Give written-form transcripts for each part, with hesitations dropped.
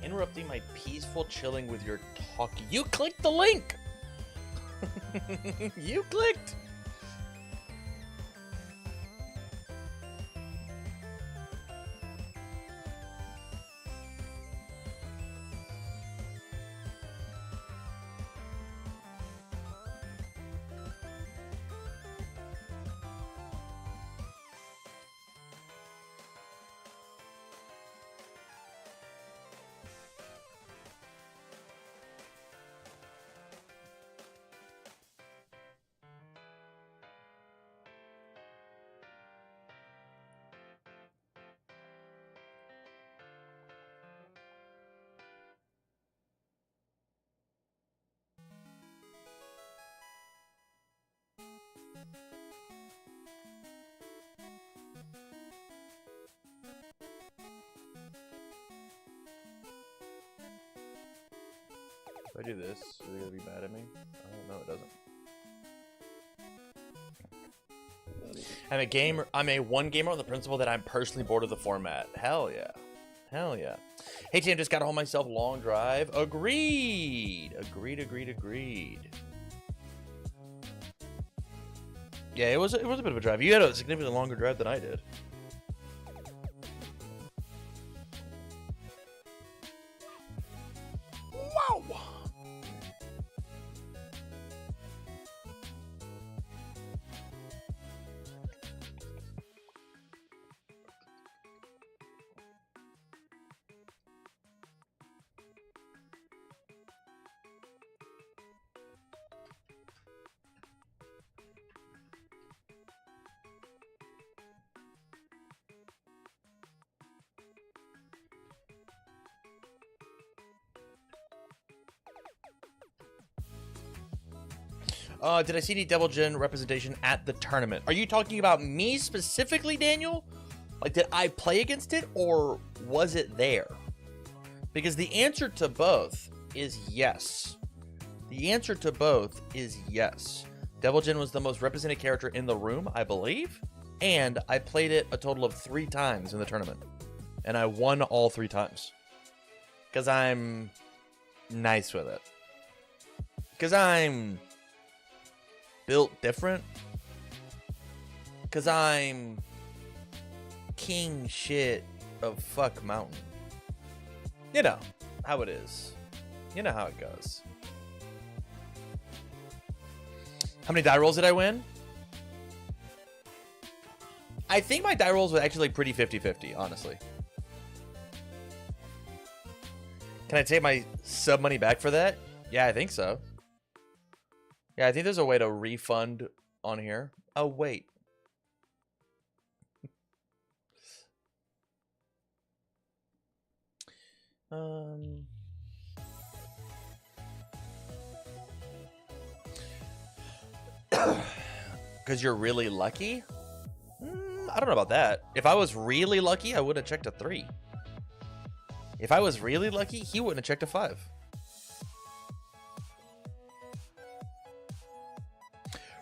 Interrupting my peaceful chilling with your talk. You clicked the link! You clicked! If I do this, is it gonna be mad at me? Oh, no, it doesn't. I'm a gamer. I'm a one gamer on the principle that I'm personally bored of the format. Hell yeah. Hell yeah. Hey team, just got home myself. Long drive. Agreed. Agreed. Yeah, it was a bit of a drive. You had a significantly longer drive than I did. Wow. Did I see any Devil Jin representation at the tournament? Are you talking about me specifically, Daniel? Like, did I play against it, or was it there? Because the answer to both is yes. The answer to both is yes. Devil Jin was the most represented character in the room, I believe. And I played it a total of 3 times in the tournament. And I won all 3 times. Because I'm nice with it. Because I'm built different. Because I'm king shit of fuck mountain. You know how it is. You know how it goes. How many die rolls did I win? I think my die rolls were actually pretty 50-50, honestly. Can I take my sub money back for that? Yeah, I think so. Yeah, I think there's a way to refund on here. Oh, wait. Because you're really lucky? I don't know about that. If I was really lucky, I would have checked a 3. If I was really lucky, he wouldn't have checked a 5.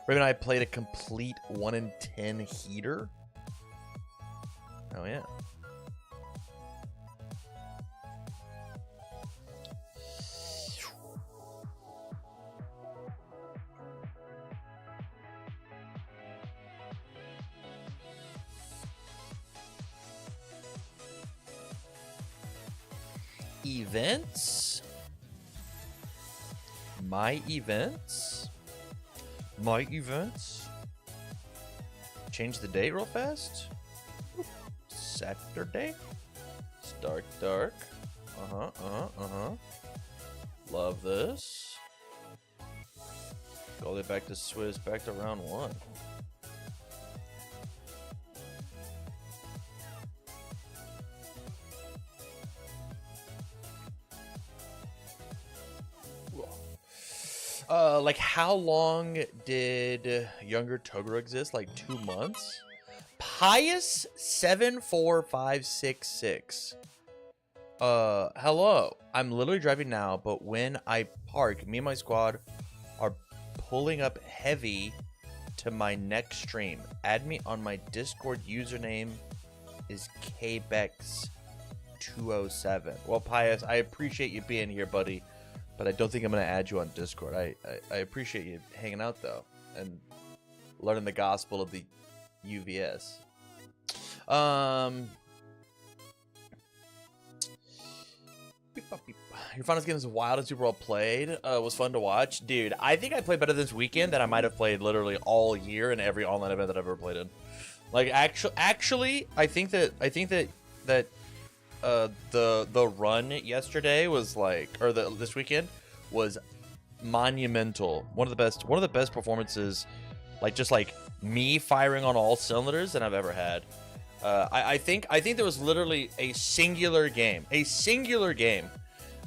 Raven and I played a complete 1 in 10 heater. Oh, yeah. Events. My events. My events. Change the date real fast. Saturday. STARKDARK. Love this. Go all the way back to Swiss, back to round 1. Like how long did younger Toguro exist? Like 2 months? Pious 74566. Hello. I'm literally driving now, but when I park, me and my squad are pulling up heavy to my next stream. Add me on my Discord username is kbex207. Well, Pious, I appreciate you being here, buddy. But I don't think I'm going to add you on Discord. I appreciate you hanging out, though, and learning the gospel of the UVS. Your finals game is wild and super well played. Was fun to watch. Dude, I think I played better this weekend than I might have played literally all year in every online event that I've ever played in. Like, actually, I think that the run yesterday was like, or this weekend was monumental. One of the best performances, like just like me firing on all cylinders than I've ever had. I think there was literally a singular game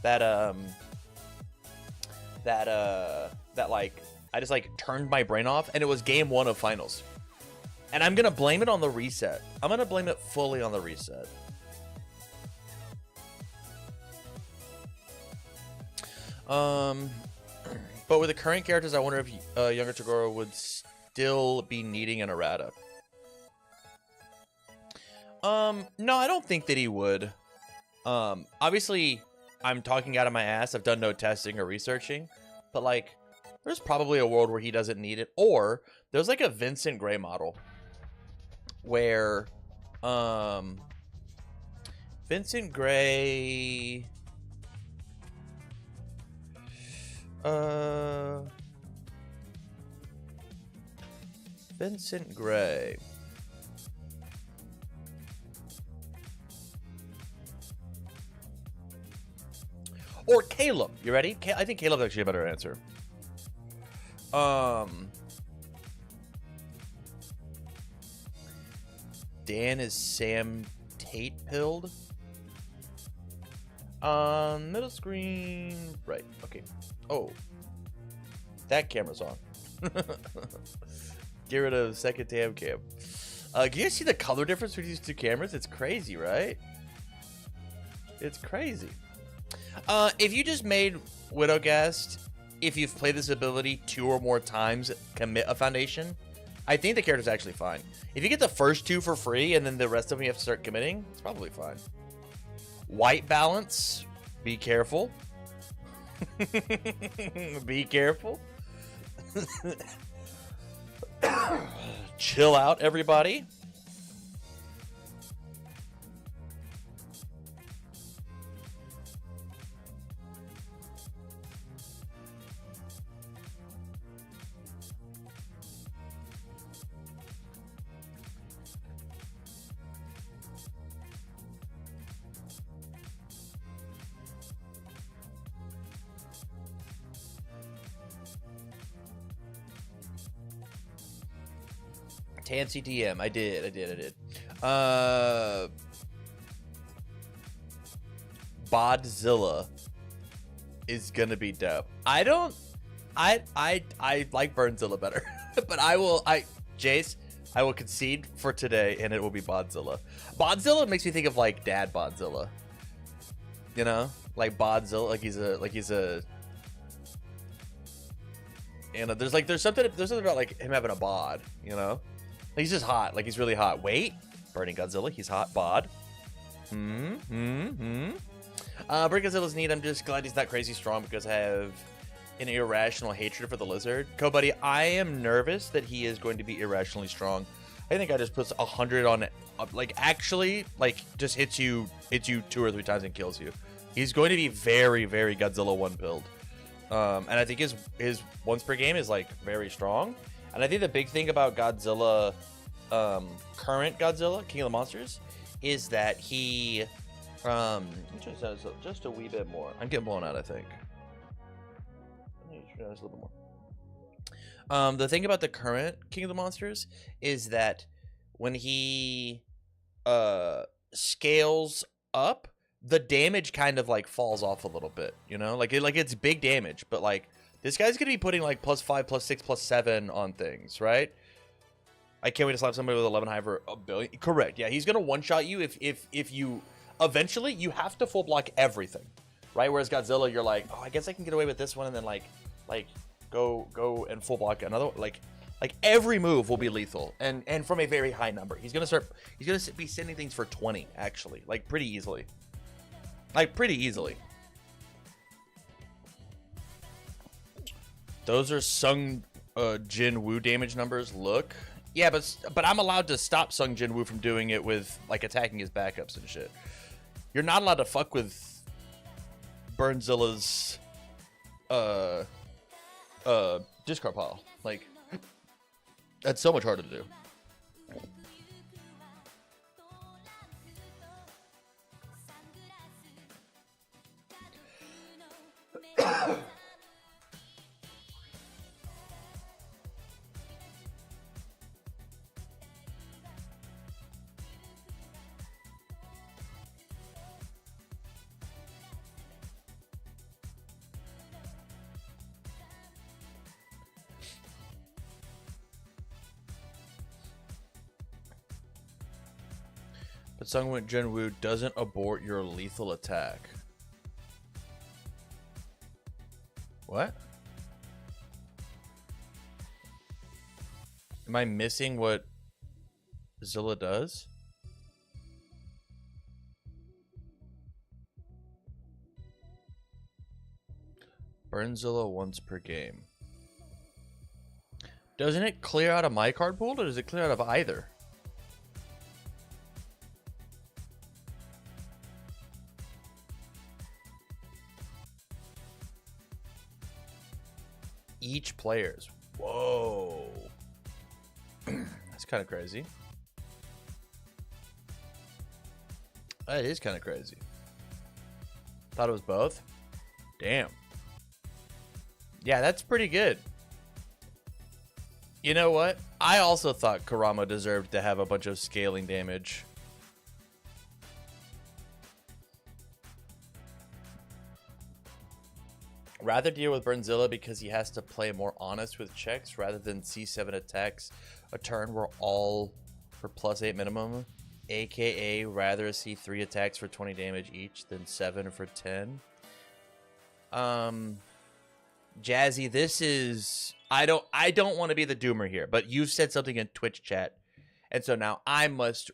that like I just like turned my brain off, and it was game 1 of finals. And I'm gonna blame it on the reset. I'm gonna blame it fully on the reset. But with the current characters, I wonder if younger Toguro would still be needing an errata. No, I don't think that he would. Obviously, I'm talking out of my ass. I've done no testing or researching, but like, there's probably a world where he doesn't need it, or there's like a Vincent Gray model where, Vincent Gray. Vincent Gray. Or Caleb. You ready? I think Caleb's actually a better answer. Dan is Sam Tate pilled. Middle screen. Right. Okay. Oh. That camera's on. Get rid of second cam. Can you guys see the color difference between these two cameras? It's crazy, right? It's crazy. If you just made Widowgast, if you've played this ability 2 or more times, commit a foundation, I think the character's actually fine. If you get the first 2 for free and then the rest of them you have to start committing, it's probably fine. White balance, be careful. Be careful. Chill out, everybody. Tan CTM. I did. Bodzilla is gonna be dope. I like Burnzilla better. But Jace, I will concede for today, and it will be Bodzilla. Bodzilla makes me think of like Dad Bodzilla. You know? Like Bodzilla, like he's a you know, there's something about like him having a bod, you know? Like, he's just hot. Like, he's really hot. Wait. Burning Godzilla. He's hot. Bod. Burning Godzilla's neat. I'm just glad he's not crazy strong because I have an irrational hatred for the lizard. Buddy, I am nervous that he is going to be irrationally strong. I think I just puts 100 on it. Like, actually, like, just hits you 2 or 3 times and kills you. He's going to be very, very Godzilla 1 build. And I think his once per game is like very strong. And I think the big thing about Godzilla, current Godzilla, King of the Monsters, is that he just a wee bit more. I'm getting blown out, I think. Just a little bit more. The thing about the current King of the Monsters is that when he scales up, the damage kind of like falls off a little bit, you know, like it's big damage, but like this guy's gonna be putting like +5, +6, +7 on things, right? I can't wait to slap somebody with 11 high for a billion. Correct. Yeah, he's gonna one-shot you if you eventually you have to full block everything, right? Whereas Godzilla, you're like, oh, I guess I can get away with this one, and then like go and full block another, like every move will be lethal, and from a very high number. He's gonna be sending things for 20 actually, like pretty easily. Those are Sung Jin Woo damage numbers. Look, yeah, but I'm allowed to stop Sung Jin Woo from doing it with like attacking his backups and shit. You're not allowed to fuck with Burnzilla's discard pile. Like, that's so much harder to do. But Sung Jin Woo doesn't abort your lethal attack. What? Am I missing what Zilla does? Burn Zilla once per game. Doesn't it clear out of my card pool, or does it clear out of either? Each player's. Whoa. That's kind of crazy. That is kind of crazy. Thought it was both. Damn. Yeah, that's pretty good. You know what? I also thought Kurama deserved to have a bunch of scaling damage. Rather deal with Burnzilla because he has to play more honest with checks rather than C7 attacks a turn where all for +8 minimum, aka rather see 3 attacks for 20 damage each than 7 for 10. Jazzy, this is I don't want to be the doomer here, but you've said something in Twitch chat, and so now I must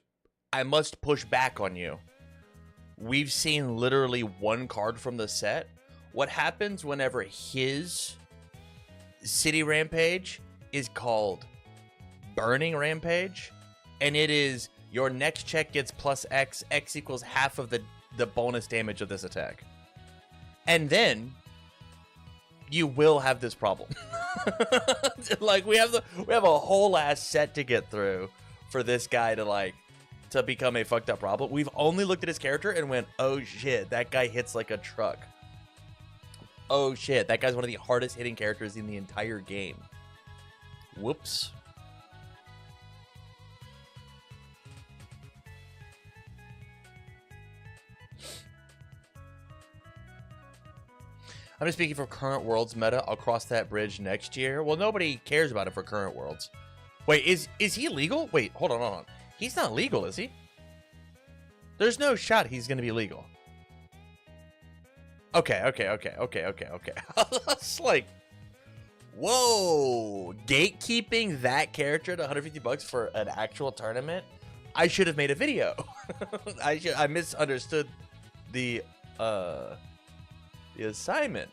push back on you. We've seen literally one card from the set. What happens whenever his City Rampage is called Burning Rampage, and it is your next check gets +X, X equals half of the bonus damage of this attack. And then you will have this problem. Like we have a whole ass set to get through for this guy to become a fucked up problem. We've only looked at his character and went, oh shit, that guy hits like a truck. Oh shit, that guy's one of the hardest hitting characters in the entire game. Whoops. I'm just speaking for current worlds meta. I'll cross that bridge next year. Well, nobody cares about it for current worlds. Wait, is he legal? Wait, hold on. He's not legal, is he? There's no shot he's going to be legal. Okay. It's like, whoa, gatekeeping that character at 150 bucks for an actual tournament. I should have made a video. I misunderstood the assignment.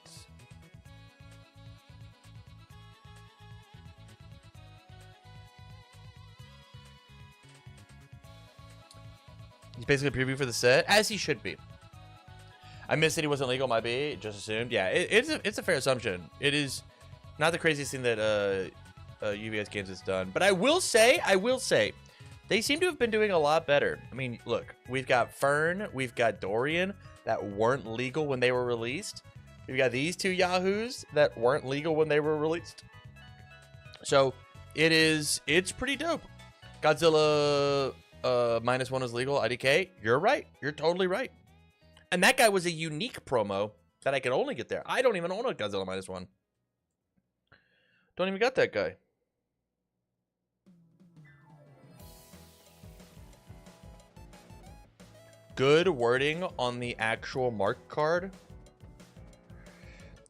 He's basically a preview for the set, as he should be. I missed that he wasn't legal. Might be just assumed. Yeah, it's a fair assumption. It is not the craziest thing that UBS Games has done, but I will say, they seem to have been doing a lot better. I mean, look, we've got Fern, we've got Dorian that weren't legal when they were released. We've got these two Yahoos that weren't legal when they were released. So it's pretty dope. Godzilla -1 is legal. IDK, you're right. You're totally right. And that guy was a unique promo that I could only get there. I don't even own a Godzilla -1. Don't even got that guy. Good wording on the actual mark card.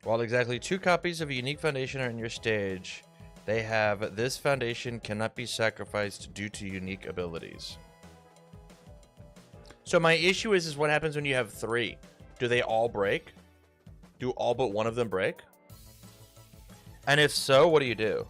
While exactly 2 copies of a unique foundation are in your stage, they have this foundation cannot be sacrificed due to unique abilities. So my issue is what happens when you have 3? Do they all break? Do all but one of them break? And if so, what do you do?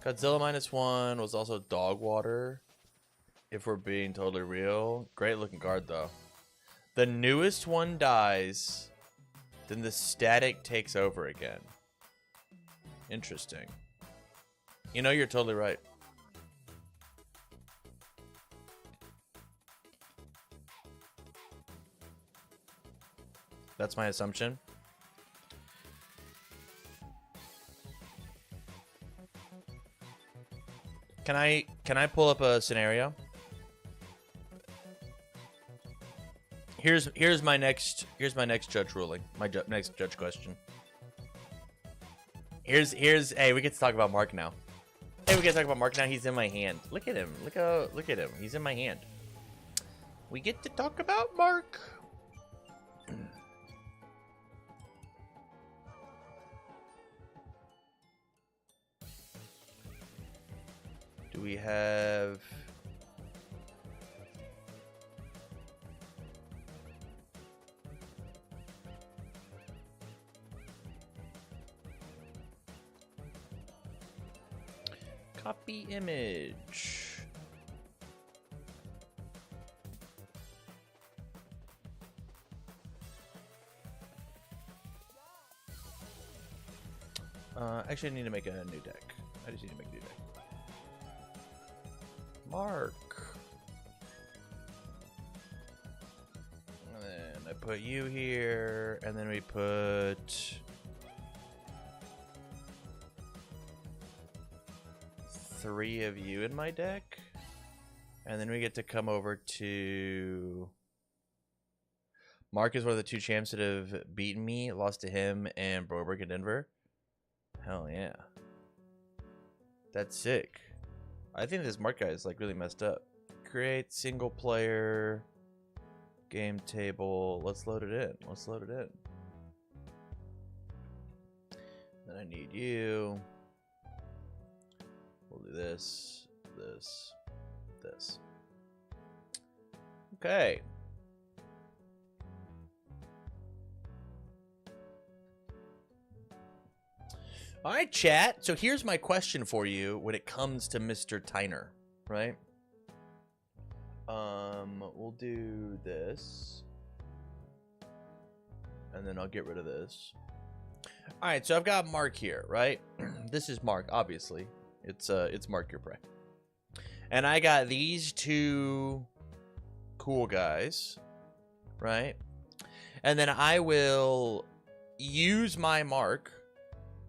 Godzilla -1 was also dog water. If we're being totally real. Great looking card though. The newest one dies, then the static takes over again. Interesting. You know, you're totally right. That's my assumption. Can I pull up a scenario? Here's my next judge ruling. My next judge question. Here's hey, we get to talk about Mark now. Hey, we get to talk about Mark now. He's in my hand. Look at him. Look at him. He's in my hand. We get to talk about Mark. Do we have... Copy image. Actually, I need to make a new deck. I just need to make a new deck. Mark. And then I put you here, and then we put 3 of you in my deck, and then we get to come over to Mark is one of the 2 champs that have beaten me, lost to him and Broberg in Denver. Hell yeah, that's sick. I think this Mark guy is like really messed up. Create single player game table. Let's load it in. Let's load it in. Then I need you. We'll do this, this, this. Okay. All right, chat. So here's my question for you when it comes to Mr. Tyner, right? We'll do this. And then I'll get rid of this. All right, so I've got Mark here, right? This is Mark, obviously. It's Mark your prey. And I got these 2 cool guys, right? And then I will use my Mark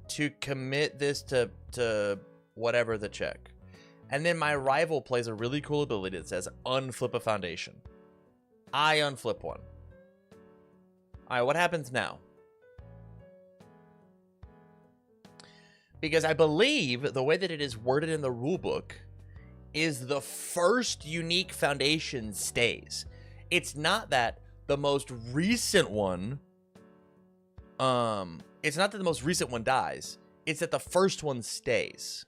to commit this to whatever the check. And then my rival plays a really cool ability that says unflip a foundation. I unflip one. All right, what happens now? Because I believe the way that it is worded in the rulebook is the first unique foundation stays. It's not that the most recent one, it's not that the most recent one dies. It's that the first one stays.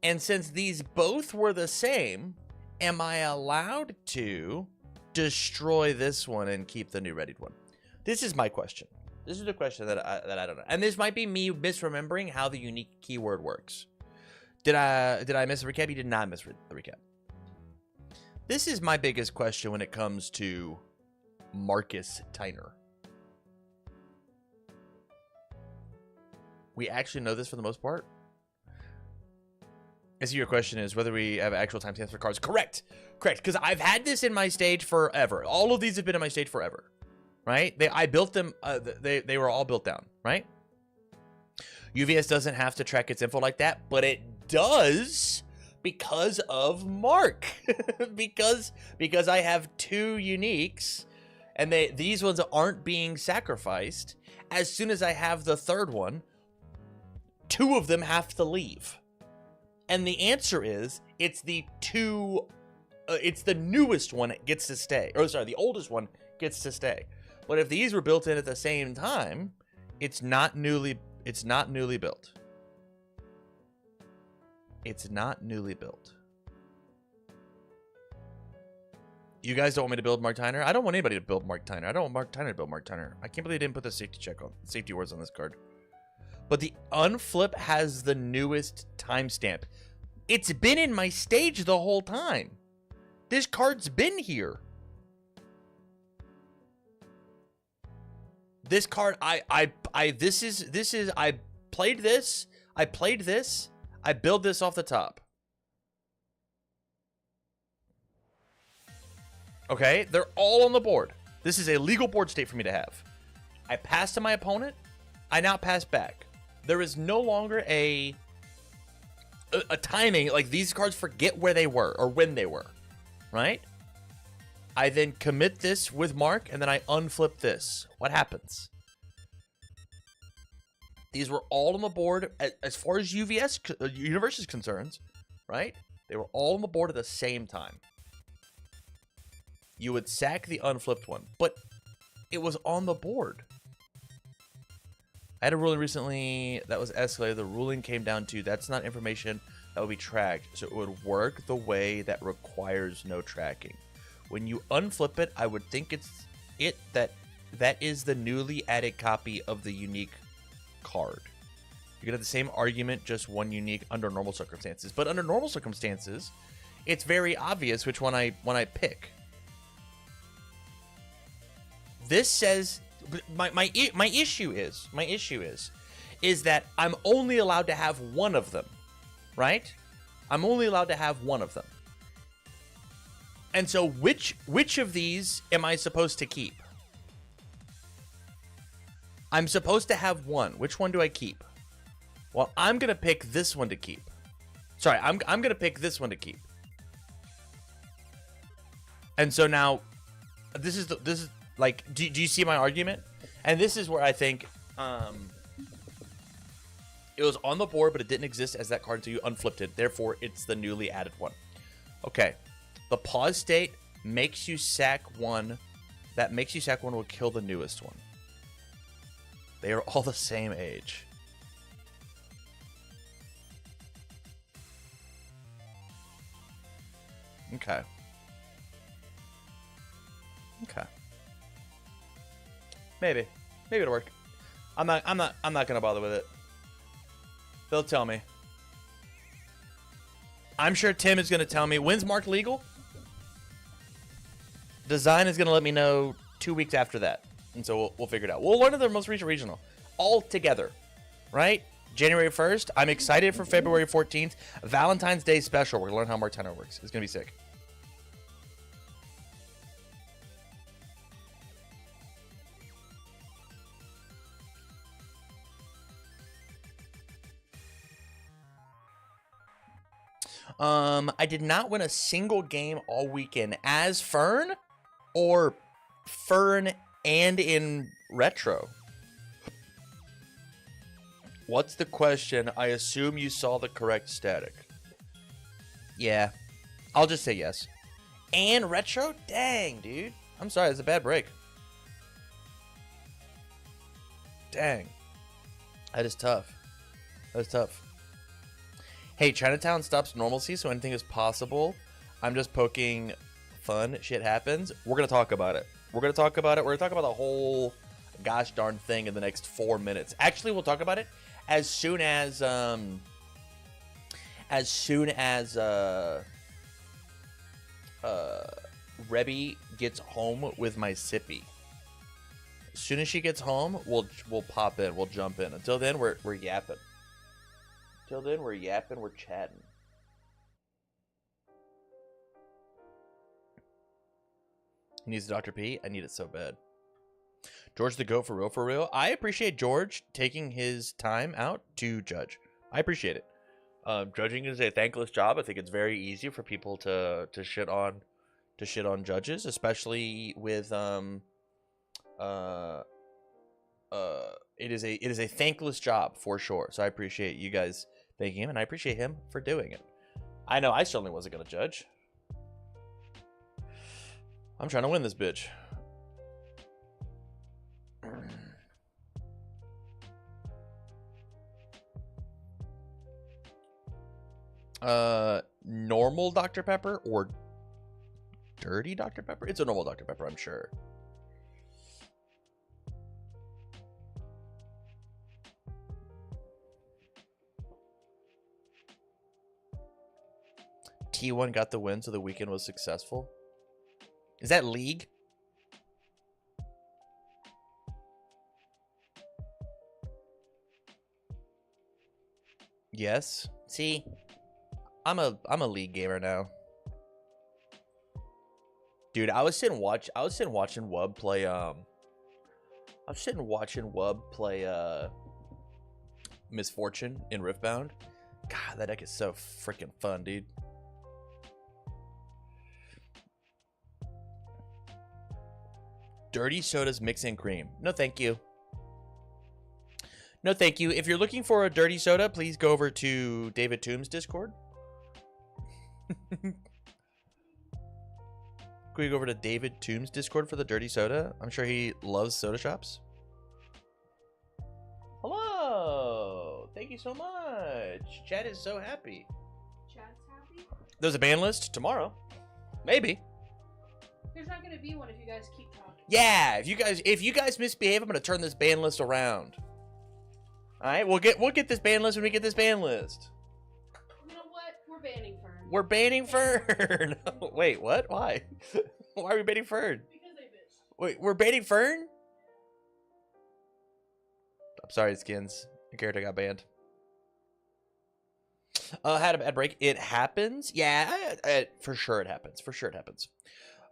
And since these both were the same, am I allowed to destroy this one and keep the new readied one? This is my question. This is the question that I don't know. And this might be me misremembering how the unique keyword works. Did I miss the recap? You did not miss the recap. This is my biggest question when it comes to Marcus Tyner. We actually know this for the most part. I see your question is whether we have actual timestamps for cards. Correct. Correct. Because I've had this in my stage forever. All of these have been in my stage forever. Right? I built them. They were all built down. Right? UVS doesn't have to track its info like that, but it does because of Mark. because I have 2 uniques, and these ones aren't being sacrificed. As soon as I have the 3rd one, 2 of them have to leave. And the answer is, it's the newest one that gets to stay. Or sorry, the oldest one gets to stay. But if these were built in at the same time, it's not newly built. It's not newly built. You guys don't want me to build Mark Tyner? I don't want anybody to build Mark Tyner. I don't want Mark Tyner to build Mark Tyner. I can't believe they didn't put the safety words on this card. But the unflip has the newest timestamp. It's been in my stage the whole time. This card's been here. This card, I played this. I build this off the top. Okay, they're all on the board. This is a legal board state for me to have. I pass to my opponent. I now pass back. There is no longer a timing, like these cards forget where they were or when they were, right? I then commit this with Mark, and then I unflip this. What happens? These were all on the board as far as UVS universe is concerned, right? They were all on the board at the same time. You would sack the unflipped one, but it was on the board. I had a ruling recently that was escalated. The ruling came down to that's not information that will be tracked, so it would work the way that requires no tracking. When you unflip it, I would think that is the newly added copy of the unique card. You could have the same argument, just one unique under normal circumstances. But under normal circumstances, it's very obvious which one I pick. This says my issue is that I'm only allowed to have one of them, right? I'm only allowed to have one of them. And so which of these am I supposed to keep? I'm supposed to have one. Which one do I keep? Well, I'm going to pick this one to keep. Sorry, I'm going to pick this one to keep. And so now this is like, do you see my argument? And this is where I think it was on the board, but it didn't exist as that card until you unflipped it. Therefore, it's the newly added one. Okay. The pause state makes you sack one. That makes you sack one will kill the newest one. They are all the same age. Okay. Okay. Maybe it'll work. I'm not gonna bother with it. They'll tell me. I'm sure Tim is gonna tell me when's Mark legal. Design is gonna let me know 2 weeks after that, and so we'll figure it out. We'll learn at the most recent regional all together, right? January 1st. I'm excited for February 14th. Valentine's Day special. We're gonna learn how Mark Tyner works. It's gonna be sick. I did not win a single game all weekend as Fern or Fern and in retro. What's the question? I assume you saw the correct static. Yeah. I'll just say yes. And retro? Dang, dude. I'm sorry, it's a bad break. Dang. That is tough. That is tough. Hey, Chinatown stops normalcy, so anything is possible. I'm just poking fun shit happens, we're going to talk about it. We're going to talk about it. We're going to talk about the whole gosh darn thing in the next 4 minutes. Actually, we'll talk about it as soon as Rebby gets home with my sippy. As soon as she gets home, we'll pop in. We'll jump in. Until then, we're yapping. Until then, we're yapping. We're chatting. He needs Dr. P. I need it so bad. George the GOAT for real, for real. I appreciate George taking his time out to judge. I appreciate it. Judging is a thankless job. I think it's very easy for people to shit on judges, especially with it is a thankless job for sure. So I appreciate you guys thanking him, and I appreciate him for doing it. I know I certainly wasn't gonna judge. I'm trying to win this bitch. Normal Dr. Pepper or dirty Dr. Pepper? It's a normal Dr. Pepper, I'm sure. T1 got the win, so the weekend was successful. Is that league? Yes. See, I'm a league gamer now. Dude, I was sitting watching Wub play Misfortune in Riftbound. God, that deck is so freaking fun, dude. Dirty sodas mixing cream. No, thank you. No, thank you. If you're looking for a dirty soda, please go over to David Toombs' Discord. Can we go over to David Toombs' Discord for the dirty soda? I'm sure he loves soda shops. Hello. Thank you so much. Chat is so happy. Chat's happy? There's a ban list tomorrow. Maybe. There's not gonna be one if you guys keep talking. Yeah, if you guys misbehave, I'm gonna turn this ban list around. All right, we'll get this ban list when we get this ban list. You know what? We're banning Fern. We're banning Fern. Wait, what? Why? Why are we banning Fern? Because they bitch. Wait, we're banning Fern? I'm sorry, Skins. Your character got banned. Had a bad break. It happens. Yeah, for sure it happens. For sure it happens.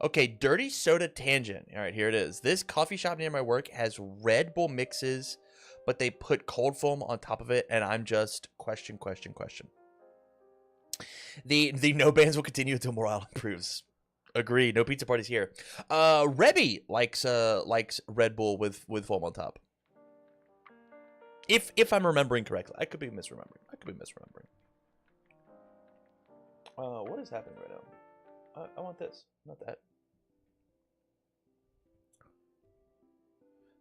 Okay, dirty soda tangent. All right, here it is. This coffee shop near my work has Red Bull mixes, but they put cold foam on top of it, and I'm just question. The no bans will continue until morale improves. Agree. No pizza parties here. Rebby likes Red Bull with foam on top. If I'm remembering correctly, I could be misremembering. What is happening right now? I want this, not that.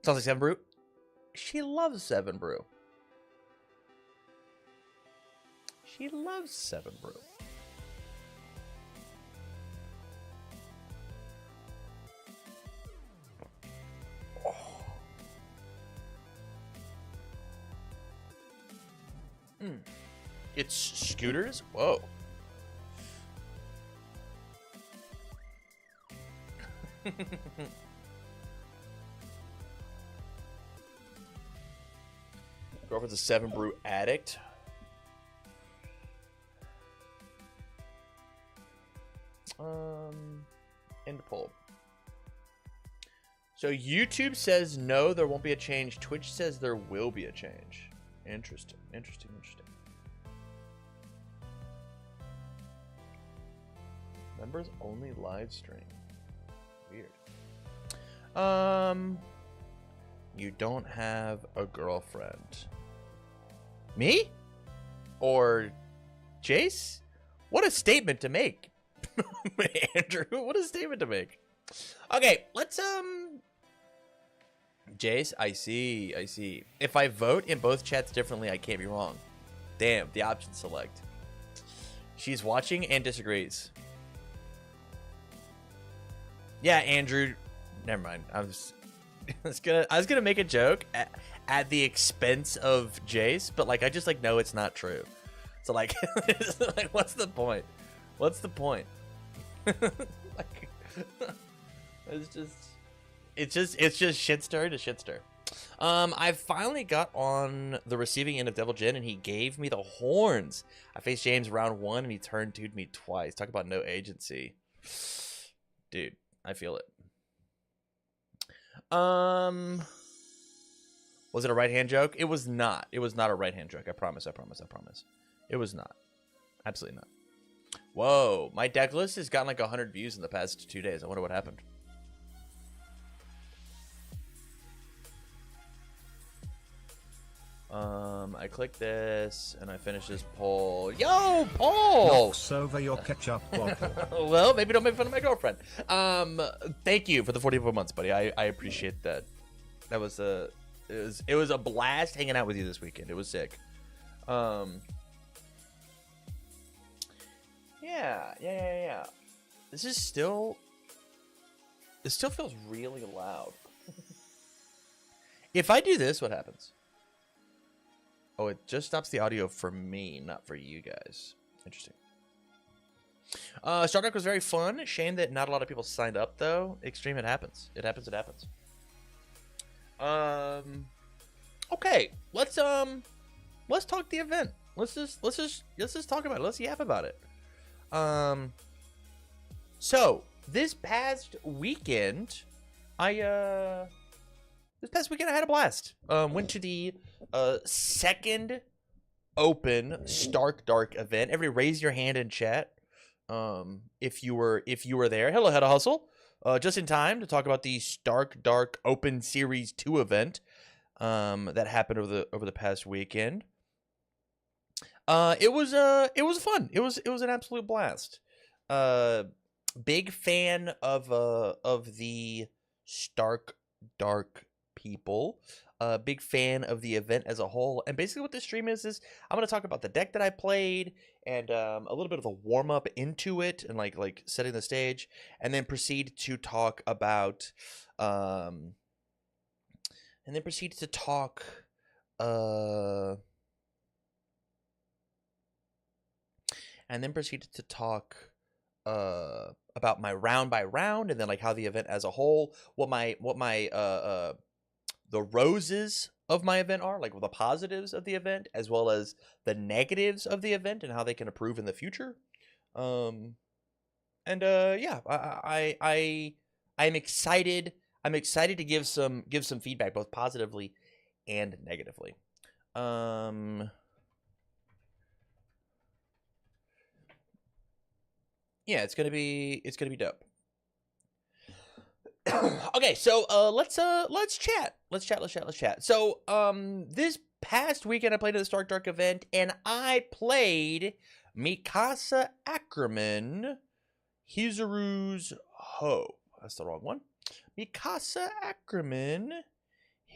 Sounds like 7 Brew. She loves 7 Brew. She loves 7 Brew. Oh. It's scooters? Whoa. Girlfriend's a 7 Brew addict. End poll. So YouTube says no, there won't be a change. Twitch says there will be a change. Interesting. Members only live stream. Weird. You don't have a girlfriend. Me? Or Jace? What a statement to make. Andrew, what a statement to make. Okay, let's Jace, I see. If I vote in both chats differently, I can't be wrong. Damn, the option select. She's watching and disagrees. Yeah, Andrew. Never mind. I was gonna make a joke at the expense of Jace, but like I just like know it's not true. So like, like what's the point? What's the point? Like, it's just shit stir to shit stir. I finally got on the receiving end of Devil Jin, and he gave me the horns. I faced James round 1, and he turned 2'd me twice. Talk about no agency. Dude, I feel it. Was it a right-hand joke? It was not. It was not a right-hand joke. I promise. It was not. Absolutely not. Whoa, my deck list has gotten like 100 views in the past 2 days. I wonder what happened. I click this and I finish this poll. Yo, Paul! Knocks over your ketchup bottle. Well, maybe don't make fun of my girlfriend. Thank you for the 44 months, buddy. I appreciate that. That was it was a blast hanging out with you this weekend. It was sick. Yeah. It still feels really loud. If I do this, what happens? Oh, it just stops the audio for me, not for you guys. Interesting. STARKDARK was very fun. Shame that not a lot of people signed up, though. Extreme, it happens. It happens. Okay, let's talk the event. Let's just talk about it. Let's yap about it. So this past weekend, I had a blast. Went to the second open STARKDARK event. Everybody raise your hand in chat if you were there. Hello, Head of Hustle. Just in time to talk about the STARKDARK Open Series 2 event that happened over the past weekend. It was fun. It was an absolute blast. Big fan of the STARKDARK people. Big fan of the event as a whole. And basically what this stream is I'm going to talk about the deck that I played and a little bit of a warm up into it and like setting the stage, and then proceed to talk about about my round by round, and then like how the event as a whole, what my the roses of my event are, like the positives of the event, as well as the negatives of the event and how they can improve in the future. I'm excited. I'm excited to give some feedback, both positively and negatively. Yeah, it's gonna be dope. Okay, so let's chat. Let's chat. So this past weekend I played at the STARKDARK event, and I played Mikasa Ackerman, Hizuru's Hope. That's the wrong one. Mikasa Ackerman,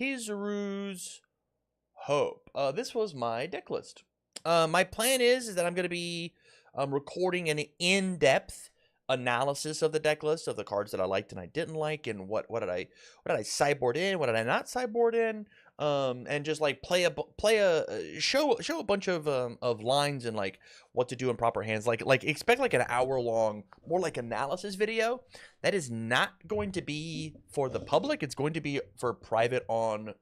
Hizuru's Hope. This was my deck list. My plan is that I'm going to be recording an in-depth analysis of the deck list, of the cards that I liked and I didn't like, and what did I sideboard in, what did I not sideboard in, and just like show a bunch of lines and like what to do in proper hands. Like expect like an hour-long, more like analysis video. That is not going to be for the public. It's going to be for private on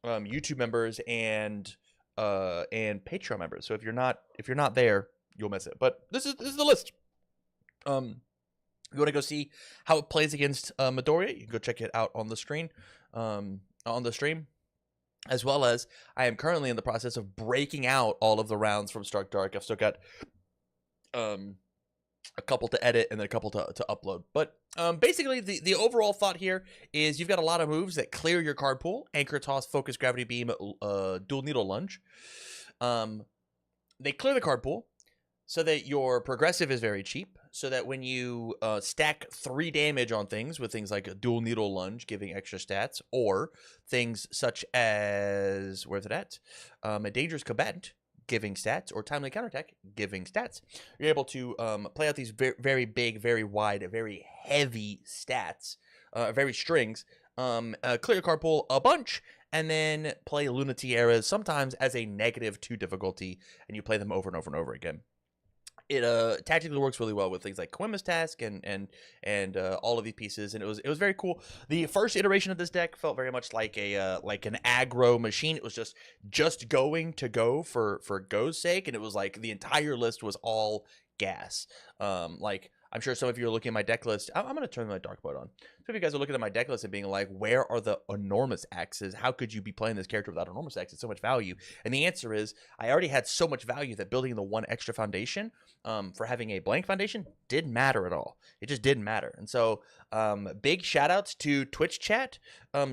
YouTube members and Patreon members. So if you're not there, you'll miss it. But this is the list. If you want to go see how it plays against Midoriya, you can go check it out on the screen, on the stream. As well as, I am currently in the process of breaking out all of the rounds from STARKDARK. I've still got a couple to edit and then a couple to upload. But basically, the overall thought here is you've got a lot of moves that clear your card pool: Anchor Toss, Focus, Gravity Beam, Dual Needle Lunge. They clear the card pool so that your progressive is very cheap, so that when you stack 3 damage on things with things like a Dual Needle Lunge giving extra stats, or things such as, where's it at? A Dangerous Combatant giving stats, or timely counterattack, giving stats. You're able to play out these very big, very wide, very heavy stats, very strings. Clear your card pool a bunch, and then play Luna Tiaras sometimes as a -2 difficulty, and you play them over and over and over again. It tactically works really well with things like Koima's Task and all of these pieces, and it was very cool. The first iteration of this deck felt very much like a like an aggro machine. It was just going to go for go's sake, and it was like the entire list was all gas. Like, I'm sure some of you are looking at my deck list. I'm going to turn my dark mode on. Some of you guys are looking at my deck list and being like, where are the enormous axes? How could you be playing this character without enormous axes? So much value. And the answer is, I already had so much value that building the one extra foundation for having a blank foundation didn't matter at all. It just didn't matter. And so big shout outs to Twitch chat,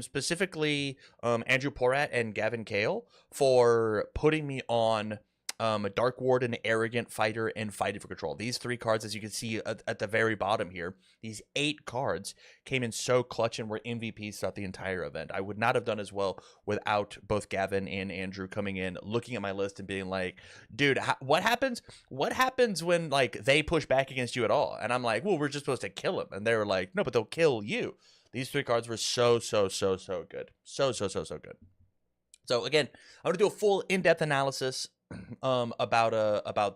specifically Andrew Porat and Gavin Kale, for putting me on a Dark Warden, Arrogant Fighter, and Fighting for Control. These 3 cards, as you can see at the very bottom here, these 8 cards came in so clutch and were MVPs throughout the entire event. I would not have done as well without both Gavin and Andrew coming in, looking at my list and being like, dude, what happens? What happens when, like, they push back against you at all? And I'm like, well, we're just supposed to kill them. And they were like, no, but they'll kill you. These 3 cards were so good. So good. So again, I'm going to do a full in-depth analysis about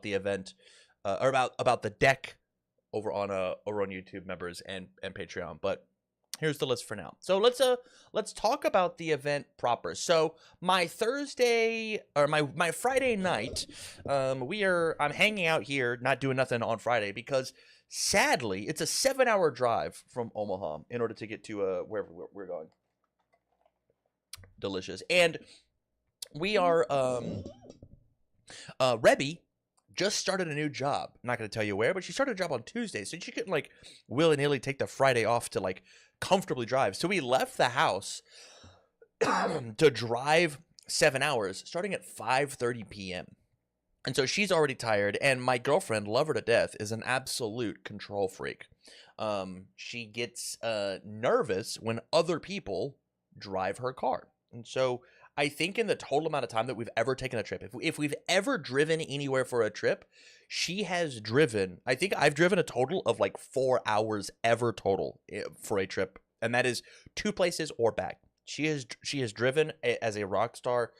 the event, or about the deck over on YouTube, members and Patreon. But here's the list for now. So let's talk about the event proper. So my Thursday, or my Friday night, I'm hanging out here, not doing nothing on Friday, because sadly it's a 7-hour drive from Omaha in order to get to wherever we're going. Delicious. And we are Rebby just started a new job. I'm not going to tell you where, but she started a job on Tuesday, so she couldn't, like, willy-nilly take the Friday off to, like, comfortably drive. So we left the house to drive 7 hours, starting at 5:30 p.m. And so she's already tired, and my girlfriend, love her to death, is an absolute control freak. She gets nervous when other people drive her car. And so I think in the total amount of time that we've ever taken a trip, if we've ever driven anywhere for a trip, she has driven, I think I've driven a total of like 4 hours ever total for a trip. And that is 2 places or back. She has driven as a rock star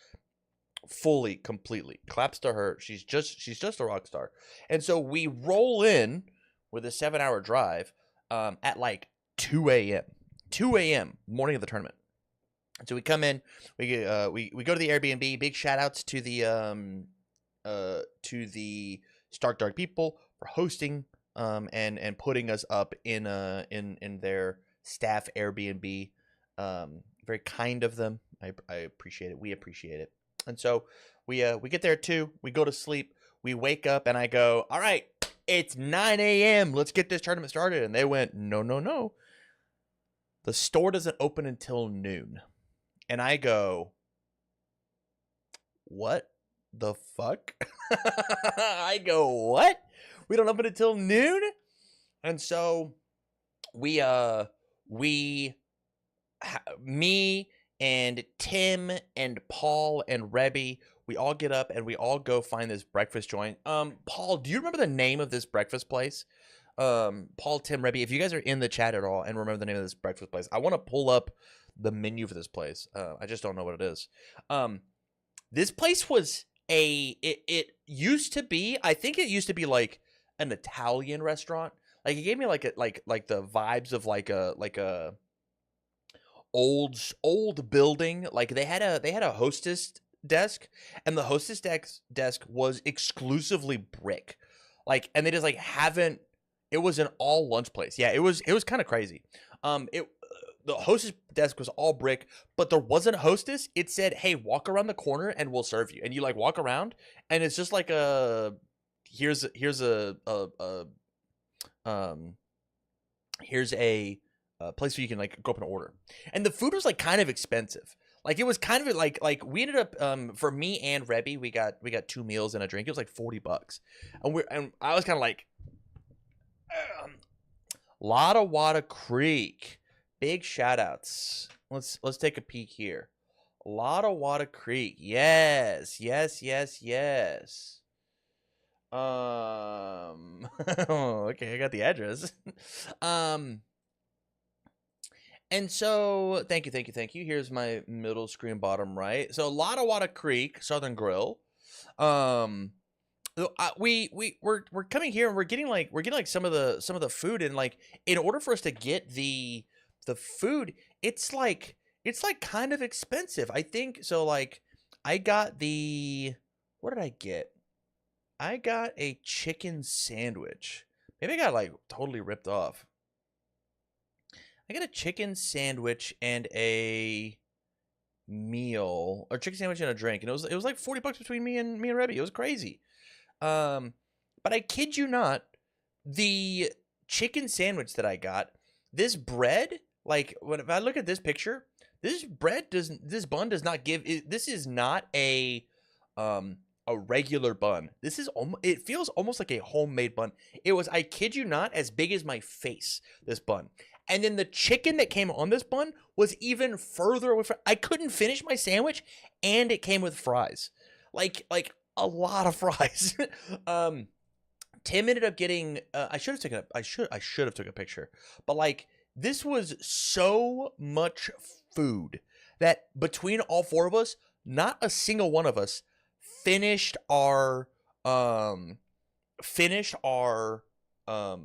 fully, completely. Claps to her. She's just a rock star. And so we roll in with a 7-hour drive at like 2 a.m. 2 a.m. morning of the tournament. So we come in, we go to the Airbnb. Big shout outs to the STARKDARK people for hosting and putting us up in their staff Airbnb. Very kind of them. I appreciate it. We appreciate it. And so we get there too. We go to sleep. We wake up and I go, all right, it's 9 a.m. Let's get this tournament started. And they went, no. The store doesn't open until noon. And I go, what the fuck? I go, what? We don't open until noon? And so me and Tim and Paul and Rebby, we all get up and we all go find this breakfast joint. Paul, do you remember the name of this breakfast place? Paul, Tim, Rebby, if you guys are in the chat at all and remember the name of this breakfast place, I want to pull up the menu for this place. I just don't know what it is. This place was it used to be, I think it used to be like an Italian restaurant. Like, it gave me like the vibes of like a old building. Like they had a hostess desk, and the hostess desk was exclusively brick. Like, and they just like haven't. It was an all lunch place. Yeah, it was kind of crazy. The hostess desk was all brick, but there wasn't a hostess. It said, hey, walk around the corner and we'll serve you. And you like walk around and it's just like here's a place where you can like go up and order. And the food was like kind of expensive. Like, it was kind of like we ended up for me and Rebby, we got 2 meals and a drink. It was like $40. And I was kind of like Lottawatta Creek. Big shout outs. Let's take a peek here. Lottawatta Creek. Yes, yes, yes, yes. Okay, I got the address. And so thank you, thank you, thank you. Here's my middle screen bottom right. So Lottawatta Creek, Southern Grill. We're coming here and we're getting like some of the food, and like in order for us to get the food, it's like kind of expensive. I think so. Like I got the what did I get? I got a chicken sandwich. Maybe I got like totally ripped off. I got a chicken sandwich and a meal, or chicken sandwich and a drink, and it was like $40 between me and Rebby. It was crazy. But I kid you not, the chicken sandwich that I got, this bread, like if I look at this picture, this bun does not give. This is not a regular bun. This is it feels almost like a homemade bun. It was, I kid you not, as big as my face. This bun. And then the chicken that came on this bun was even further away from. I couldn't finish my sandwich, and it came with fries, like a lot of fries. Tim ended up getting. I should have taken. I should have took a picture. But like, this was so much food that between all four of us, not a single one of us finished our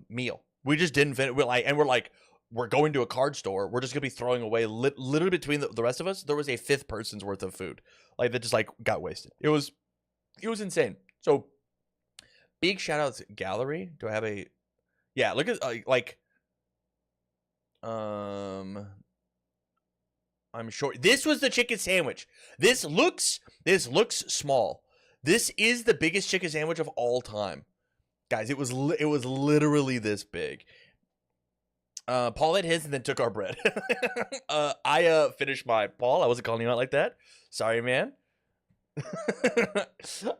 meal. We just didn't finish. We're like. We're going to a card store. We're just gonna be throwing away literally between the rest of us. There was a fifth person's worth of food, like that just like got wasted. It was insane. So big shout out to Gallery. Do I have a? Yeah, look at I'm sure this was the chicken sandwich. This looks small. This is the biggest chicken sandwich of all time, guys. It was literally this big. Paul ate his and then took our bread. I finished my. Paul, I wasn't calling you out like that. Sorry, man.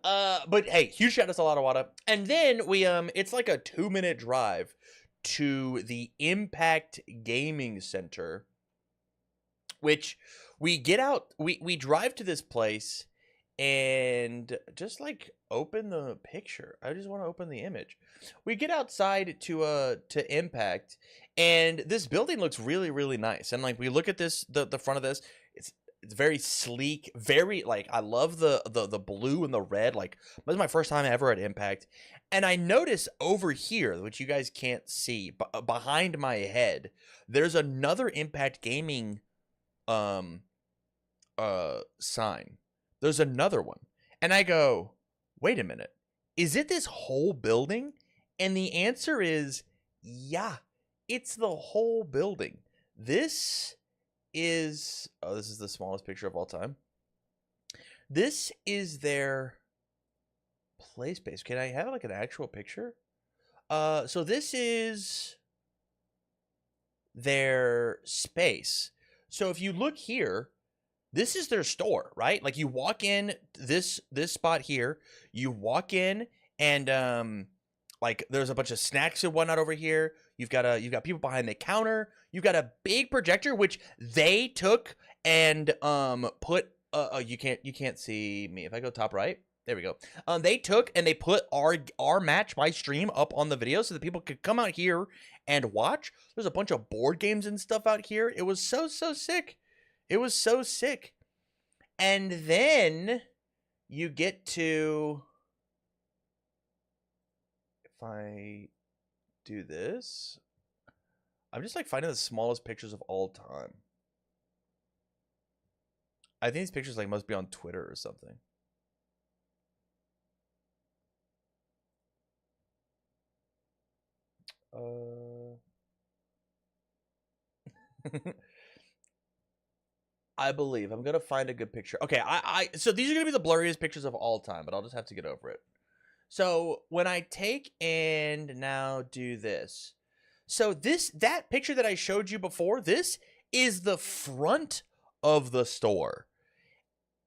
But hey, huge shout out to Lottawatta. And then we it's like a 2-minute drive to the Impact Gaming Center, which we get out. We drive to this place and just like open the picture. I just want to open the image. We get outside to Impact, and this building looks really, really nice. And like we look at this, the front of this, it's very sleek, very like I love the blue and the red. Like this is my first time ever at Impact, and I notice over here, which you guys can't see, behind my head, there's another Impact Gaming sign. There's another one, and I go, wait a minute, is it this whole building? And the answer is, yeah, it's the whole building. This is the smallest picture of all time. This is their play space. Can I have like an actual picture? So this is their space. So if you look here, this is their store, right? Like you walk in this spot here, you walk in and like there's a bunch of snacks and whatnot over here. You've got people behind the counter. You've got a big projector which they took and put you can't see me. If I go top right, there we go. They took and they put our match, my stream, up on the video so that people could come out here and watch. There's a bunch of board games and stuff out here. It was so sick. It was so sick. And then you get to, if I do this, I'm just like finding the smallest pictures of all time. I think these pictures like must be on Twitter or something. I believe I'm gonna find a good picture. Okay, so these are gonna be the blurriest pictures of all time, but I'll just have to get over it. So when I take and now do this, so that picture that I showed you before, this is the front of the store.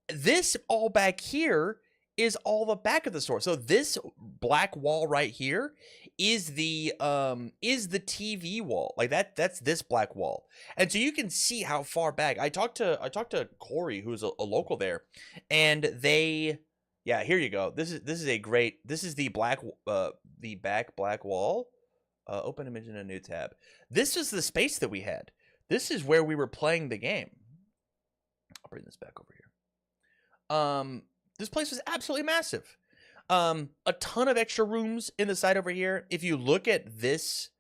This all back here is all the back of the store. So this black wall right here is the TV wall. Like that's this black wall. And so you can see how far back. I talked to Corey, who's a local there, and they yeah, here you go. This is the black back black wall. Open image in a new tab. This is the space that we had. This is where we were playing the game. I'll bring this back over here. This place was absolutely massive. A ton of extra rooms in the side over here. If you look at this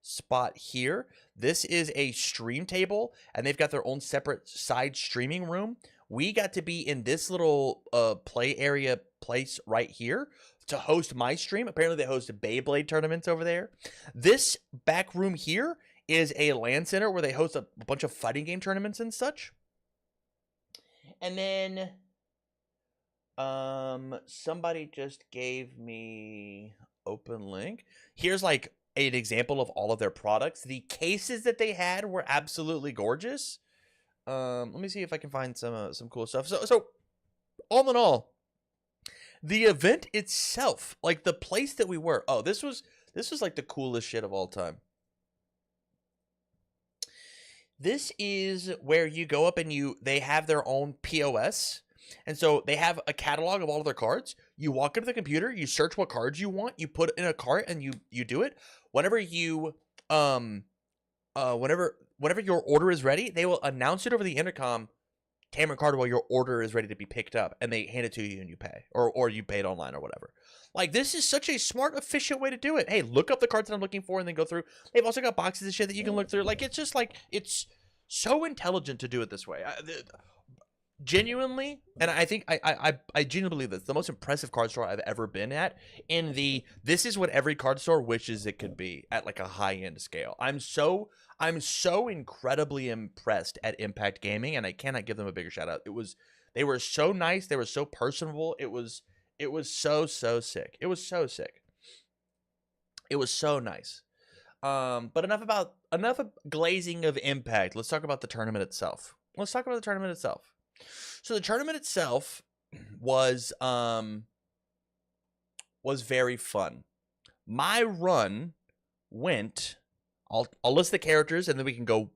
spot here, this is a stream table, and they've got their own separate side streaming room. We got to be in this little play area place right here to host my stream. Apparently they host Beyblade tournaments over there. This back room here is a LAN center where they host a bunch of fighting game tournaments and such. And then somebody just gave me open link. Here's like an example of all of their products. The cases that they had were absolutely gorgeous. Let me see if I can find some cool stuff. So all in all, the event itself, like the place that we were, oh, this was like the coolest shit of all time. This is where you go up and they have their own POS. And so they have a catalog of all of their cards. You walk into the computer, you search what cards you want, you put it in a cart, and you do it. Whenever your order is ready, they will announce it over the intercom, Tamron Cardwell, your order is ready to be picked up, and they hand it to you and you pay, or you pay it online or whatever. Like, this is such a smart, efficient way to do it. Hey, look up the cards that I'm looking for and then go through. They've also got boxes of shit that you can look through. Like, it's just like, it's so intelligent to do it this way. Genuinely, and I think I genuinely believe this, the most impressive card store I've ever been at, this is what every card store wishes it could be at like a high-end scale. I'm so incredibly impressed at Impact Gaming, and I cannot give them a bigger shout out. They were so nice, they were so personable. It was so sick. It was so sick. It was so nice. But enough of glazing of Impact. Let's talk about the tournament itself. So the tournament itself was very fun. My run went. I'll list the characters and then we can go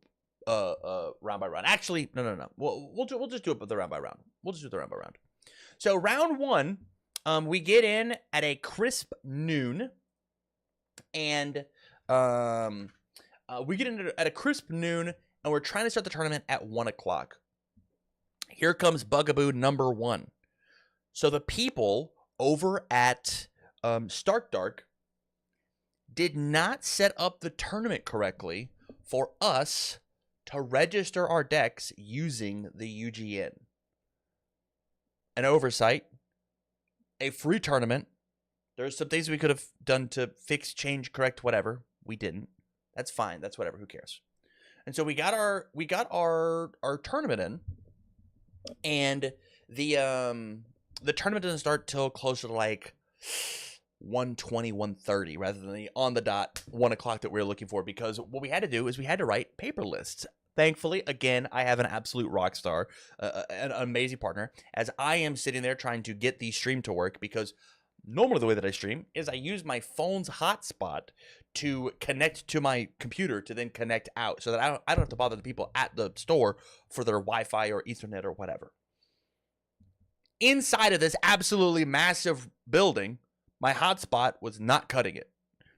round by round. Actually, no. We'll just do it the round by round. We'll just do the round by round. So round one, we get in at a crisp noon, and we get in at a crisp noon, and we're trying to start the tournament at 1 o'clock. Here comes Bugaboo number 1. So the people over at StarkDark did not set up the tournament correctly for us to register our decks using the UGN. An oversight, a free tournament. There's some things we could have done to fix, change, correct, whatever. We didn't. That's fine. That's whatever. Who cares? And so we got our tournament in. And the tournament doesn't start till closer to like 1:20, 1:30, rather than the on the dot 1 o'clock that we were looking for, because what we had to do is we had to write paper lists. Thankfully, again, I have an absolute rock star, an amazing partner, as I am sitting there trying to get the stream to work, because normally the way that I stream is I use my phone's hotspot to connect to my computer to then connect out, so that I don't have to bother the people at the store for their Wi-Fi or Ethernet or whatever. Inside of this absolutely massive building, my hotspot was not cutting it.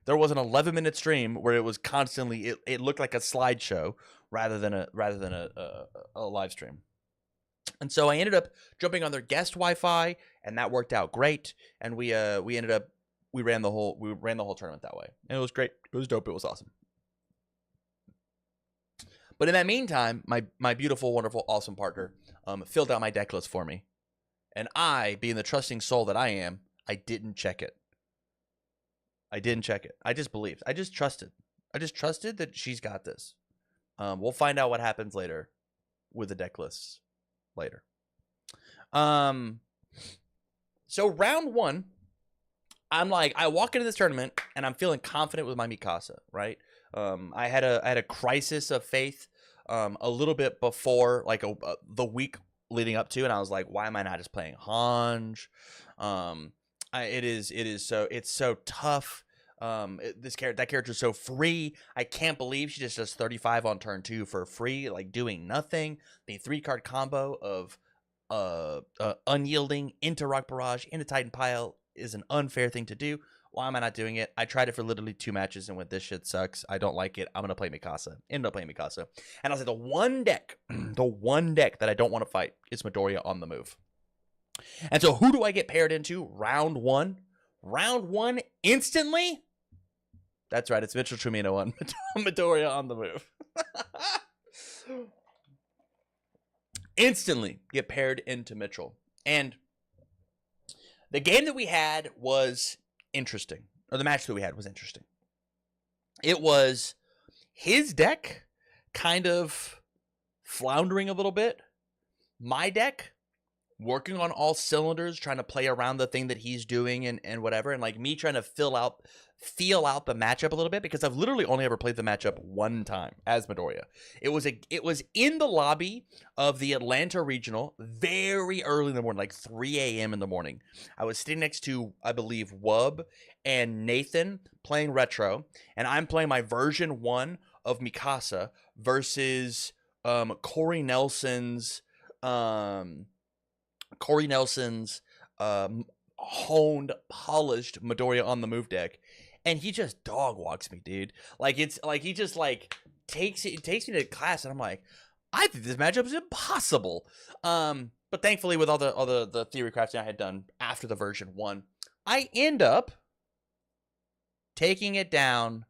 There was an 11-minute stream where it was constantly, it looked like a slideshow rather than a live stream. And so I ended up jumping on their guest Wi-Fi, and that worked out great. And we ran the whole tournament that way, and it was great. It was dope. It was awesome. But in that meantime, my beautiful, wonderful, awesome partner filled out my deck list for me, and I, being the trusting soul that I am, I didn't check it. I just believed. I just trusted that she's got this. We'll find out what happens later with the deck lists later. So round one, I walk into this tournament and I'm feeling confident with my Mikasa, right? I had a crisis of faith a little bit before, like the week leading up to, and I was like, why am I not just playing Hanj? It's so tough. That character is so free. I can't believe she just does 35 on turn 2 for free, like doing nothing. The 3-card combo of unyielding into Rock Barrage into Titan Pile is an unfair thing to do. Why am I not doing it? I tried it for literally 2 matches and went, this shit sucks. I don't like it. I'm going to play Mikasa. Ended up playing Mikasa. And I'll say the one deck that I don't want to fight is Midoriya on the move. And so who do I get paired into? Round 1. Round 1 instantly? That's right. It's Mitchell Trumino on Midoriya on the move. Instantly get paired into Mitchell. And the game that we had was interesting. Or the match that we had was interesting. It was his deck kind of floundering a little bit. My deck working on all cylinders, trying to play around the thing that he's doing and whatever. And like me trying to feel out the matchup a little bit, because I've literally only ever played the matchup one time as Midoriya. It was in the lobby of the Atlanta Regional very early in the morning, like 3 a.m. in the morning. I was sitting next to, I believe, Wub and Nathan playing Retro, and I'm playing my version 1 of Mikasa versus Corey Nelson's honed, polished Midoriya on the move deck. And he just dog walks me, dude. Like, it's like he just like takes me to class, and I'm like, I think this matchup is impossible. But thankfully, with all the theory crafting I had done after the version 1, I end up taking it down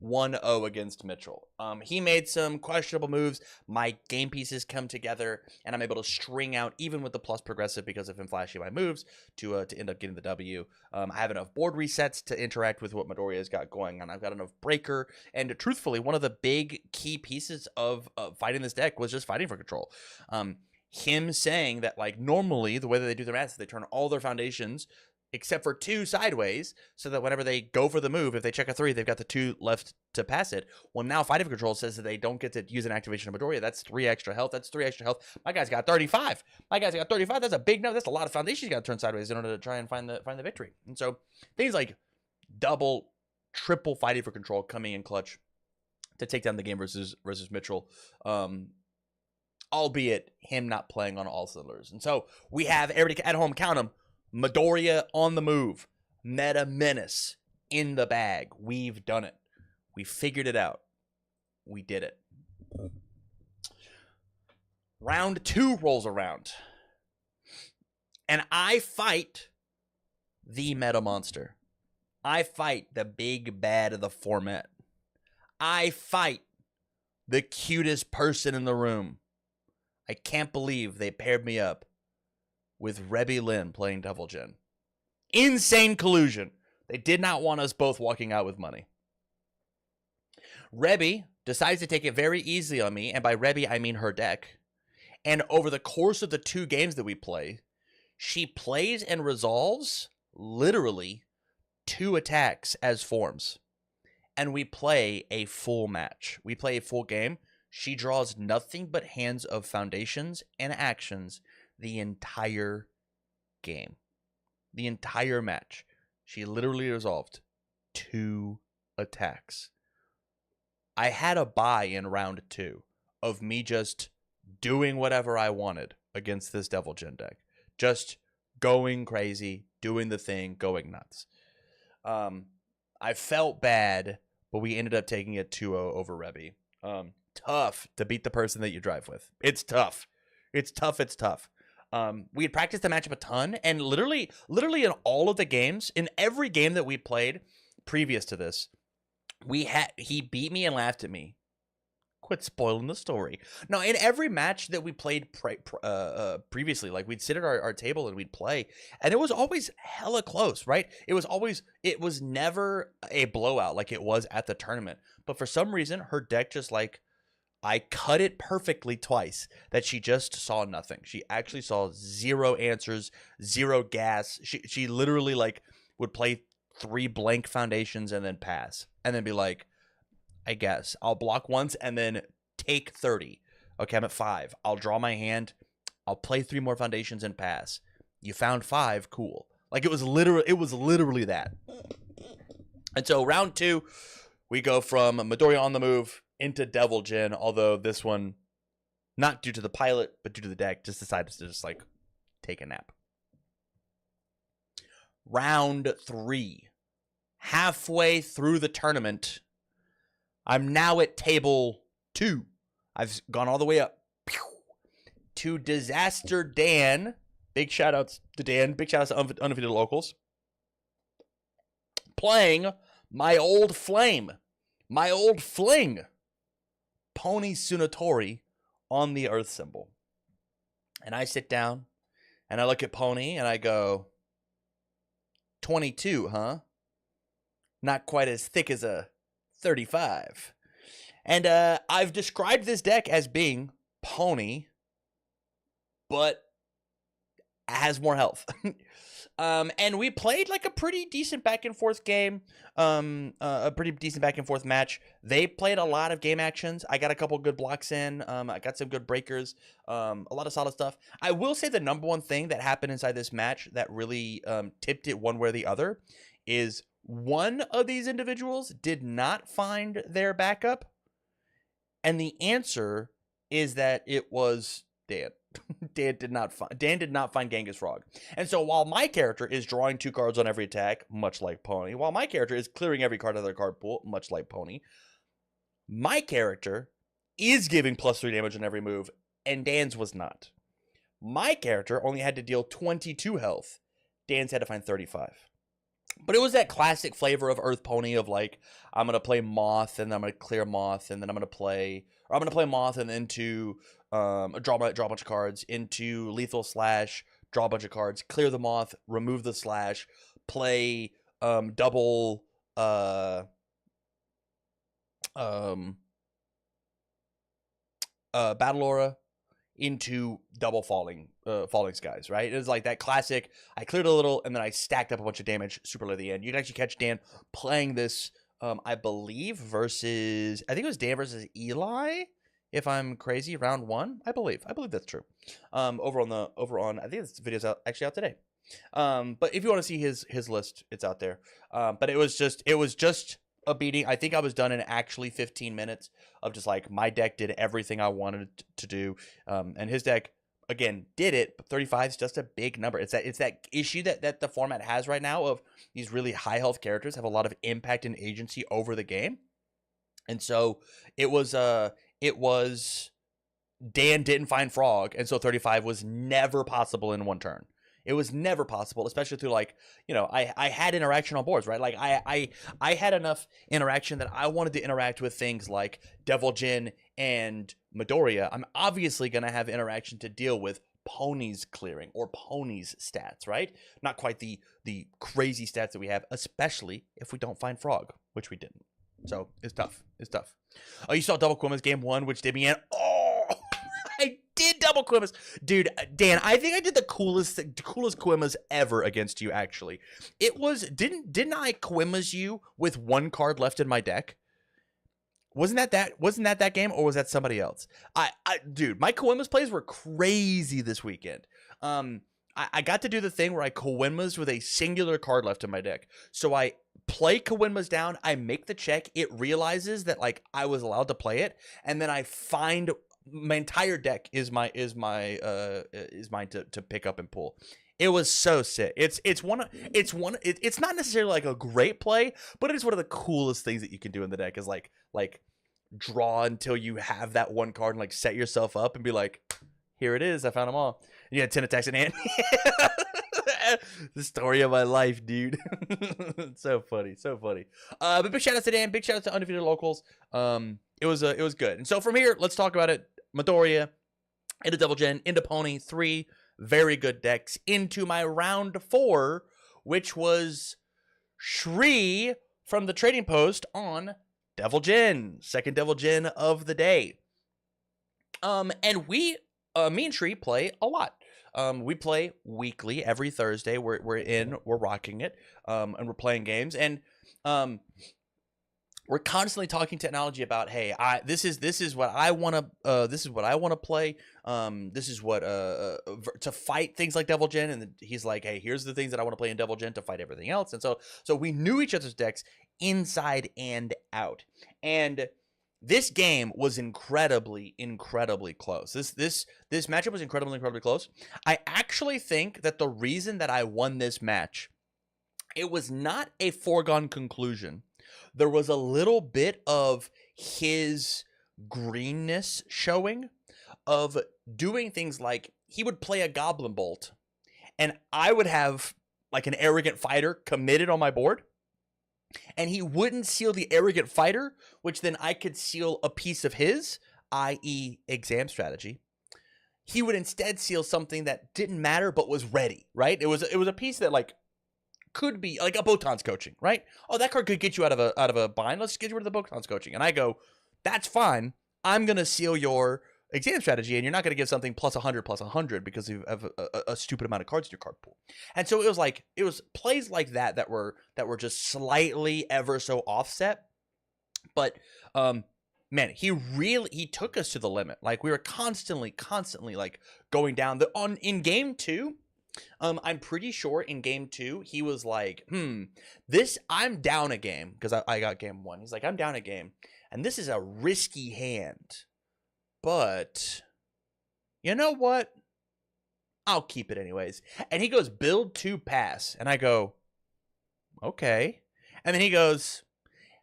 1-0 against Mitchell. He made some questionable moves. My game pieces come together, and I'm able to string out, even with the plus progressive because of him flashing my moves, to end up getting the W. I have enough board resets to interact with what Midoriya's got going on. I've got enough breaker, and truthfully, one of the big key pieces of fighting this deck was just fighting for control. Him saying that, like, normally the way that they do their math is they turn all their foundations except for 2 sideways, so that whenever they go for the move, if they check a 3, they've got the 2 left to pass it. Well, now Fighting for Control says that they don't get to use an activation of Midoriya. That's 3 extra health. That's 3 extra health. My guy's got 35. That's a big number. That's a lot of foundations you got to turn sideways in order to try and find the victory. And so things like double, triple Fighting for Control coming in clutch to take down the game versus Mitchell. Albeit him not playing on all cylinders. And so we have everybody at home, count them. Midoriya on the move. Meta Menace in the bag. We've done it. We figured it out. We did it. Round 2 rolls around. And I fight the meta monster. I fight the big bad of the format. I fight the cutest person in the room. I can't believe they paired me up with Rebby Lynn playing Devil Jin. Insane collusion. They did not want us both walking out with money. Rebby decides to take it very easily on me, and by Rebby, I mean her deck. And over the course of the 2 games that we play, she plays and resolves literally 2 attacks as forms. And we play a full match. We play a full game. She draws nothing but hands of foundations and actions the entire game. The entire match. She literally resolved 2 attacks. I had a bye in round 2 of me just doing whatever I wanted against this Devil Jin deck. Just going crazy, doing the thing, going nuts. I felt bad, but we ended up taking it 2-0 over Rebby. Tough to beat the person that you drive with. It's tough. It's tough. We had practiced the matchup a ton, and literally in all of the games, in every game that we played previous to this, he beat me and laughed at me. Quit spoiling the story. No, in every match that we played previously, like we'd sit at our table and we'd play, and it was always hella close, right? It was never a blowout like it was at the tournament. But for some reason, her deck just like, I cut it perfectly twice that she just saw nothing. She actually saw 0 answers, 0 gas. She literally like would play 3 blank foundations and then pass and then be like, I guess I'll block once and then take 30. Okay, I'm at 5. I'll draw my hand, I'll play 3 more foundations and pass. You found 5, cool. Like, it was literally that. And so round 2, we go from Midoriya on the move into Devil Jin, although this one, not due to the pilot, but due to the deck, just decided to just, like, take a nap. Round 3. Halfway through the tournament, I'm now at table 2. I've gone all the way up to Disaster Dan. Big shout outs to Dan. Big shout outs to Undefeated Locals. Playing my old flame. My old fling. Pony Tsunotori on the Earth symbol. And I sit down and I look at Pony and I go, 22, huh? Not quite as thick as a 35. And I've described this deck as being Pony, but has more health. And we played like a pretty decent back and forth game, a pretty decent back and forth match. They played a lot of game actions. I got a couple good blocks in. I got some good breakers, a lot of solid stuff. I will say the number one thing that happened inside this match that really tipped it one way or the other is one of these individuals did not find their backup. And the answer is that it was Dan. Dan did not find Genghis Frog. And so while my character is drawing 2 cards on every attack, much like Pony, while my character is clearing every card out of their card pool, much like Pony, my character is giving +3 damage on every move, and Dan's was not. My character only had to deal 22 health. Dan's had to find 35. But it was that classic flavor of Earth Pony of like, I'm going to play Moth, and then I'm going to clear Moth, and then I'm going to play Moth and into draw a bunch of cards, into Lethal Slash, draw a bunch of cards, clear the Moth, remove the Slash, play double Battle Aura into double falling skies, right? It was like that classic, I cleared a little and then I stacked up a bunch of damage super late at the end. You can actually catch Dan playing this, I believe, versus, I think it was Dan versus Eli, if I'm crazy, round 1, I believe that's true. Over on, I think this video's actually out today. But if you want to see his list, it's out there. But it was just a beating. I think I was done in actually 15 minutes of just like, my deck did everything I wanted to do. And his deck, again, did it, but 35 is just a big number. It's that issue that the format has right now of these really high health characters have a lot of impact and agency over the game. And so it was Dan didn't find Frog, and so 35 was never possible in one turn. It was never possible, especially through, like, you know, I had interaction on boards, right? Like, I had enough interaction that I wanted to interact with things like Devil Jin and Midoriya. I'm obviously going to have interaction to deal with Pony's clearing or Pony's stats, right? Not quite the crazy stats that we have, especially if we don't find Frog, which we didn't. So it's tough. It's tough. Oh, you saw Double Quima's game 1, which did me in. Oh, I did double Quima's. Dude, Dan, I think I did the coolest Quima's ever against you, actually. It was, didn't I Quima's you with 1 card left in my deck? Wasn't that game, or was that somebody else? Dude, my Quima's plays were crazy this weekend. I got to do the thing where I Kawinmas with a singular card left in my deck. So I play Kawinmas down, I make the check, it realizes that, like, I was allowed to play it, and then I find my entire deck is mine to pick up and pull. It was so sick. It's not necessarily like a great play, but it is one of the coolest things that you can do in the deck is like draw until you have that 1 card and like set yourself up and be like, here it is, I found them all. You had 10 attacks in hand. The story of my life, dude. So funny. But big shout out to Dan, big shout out to Undefeated Locals. It was good. And so from here, let's talk about it. Midoriya into Devil Jin, into Pony, 3 very good decks, into my round 4, which was Shri from the trading post on Devil Jin, second Devil Jin of the day. And me and Shri play a lot. We play weekly every Thursday. We're rocking it, and we're playing games. And we're constantly talking technology about, hey, this is what I want to play. This is what to fight things like Devil Jin, and he's like, hey, here's the things that I want to play in Devil Jin to fight everything else. And so we knew each other's decks inside and out. And this game was incredibly close. This matchup was incredibly close. I actually think that the reason that I won this match, it was not a foregone conclusion. There was a little bit of his greenness showing, of doing things like he would play a Goblin Bolt, and I would have like an Arrogant Fighter committed on my board, and he wouldn't seal the Arrogant Fighter, which then I could seal a piece of his, i.e. Exam Strategy. He would instead seal something that didn't matter but was ready, right? It was a piece that like could be like a Botan's Coaching, right? Oh, that card could get you out of a bind. Let's get you rid of the Botan's Coaching. And I go, that's fine. I'm going to seal your Exam Strategy, and you're not going to give something +100 because you have a stupid amount of cards in your card pool. And so it was plays like that were just slightly ever so offset. But man, he took us to the limit. Like we were constantly like going down in game 2. I'm pretty sure in game 2 he was like, I'm down a game, because I got game 1. He's like, I'm down a game, and this is a risky hand, but you know what? I'll keep it anyways. And he goes, build 2 pass, and I go, okay. And then he goes,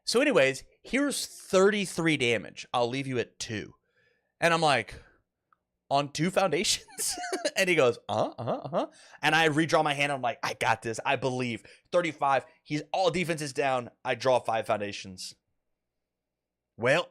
so anyways, here's 33 damage. I'll leave you at 2. And I'm like, on 2 foundations? And he goes, and I redraw my hand. I'm like, I got this. I believe. 35. He's all defenses down. I draw 5 foundations. Well,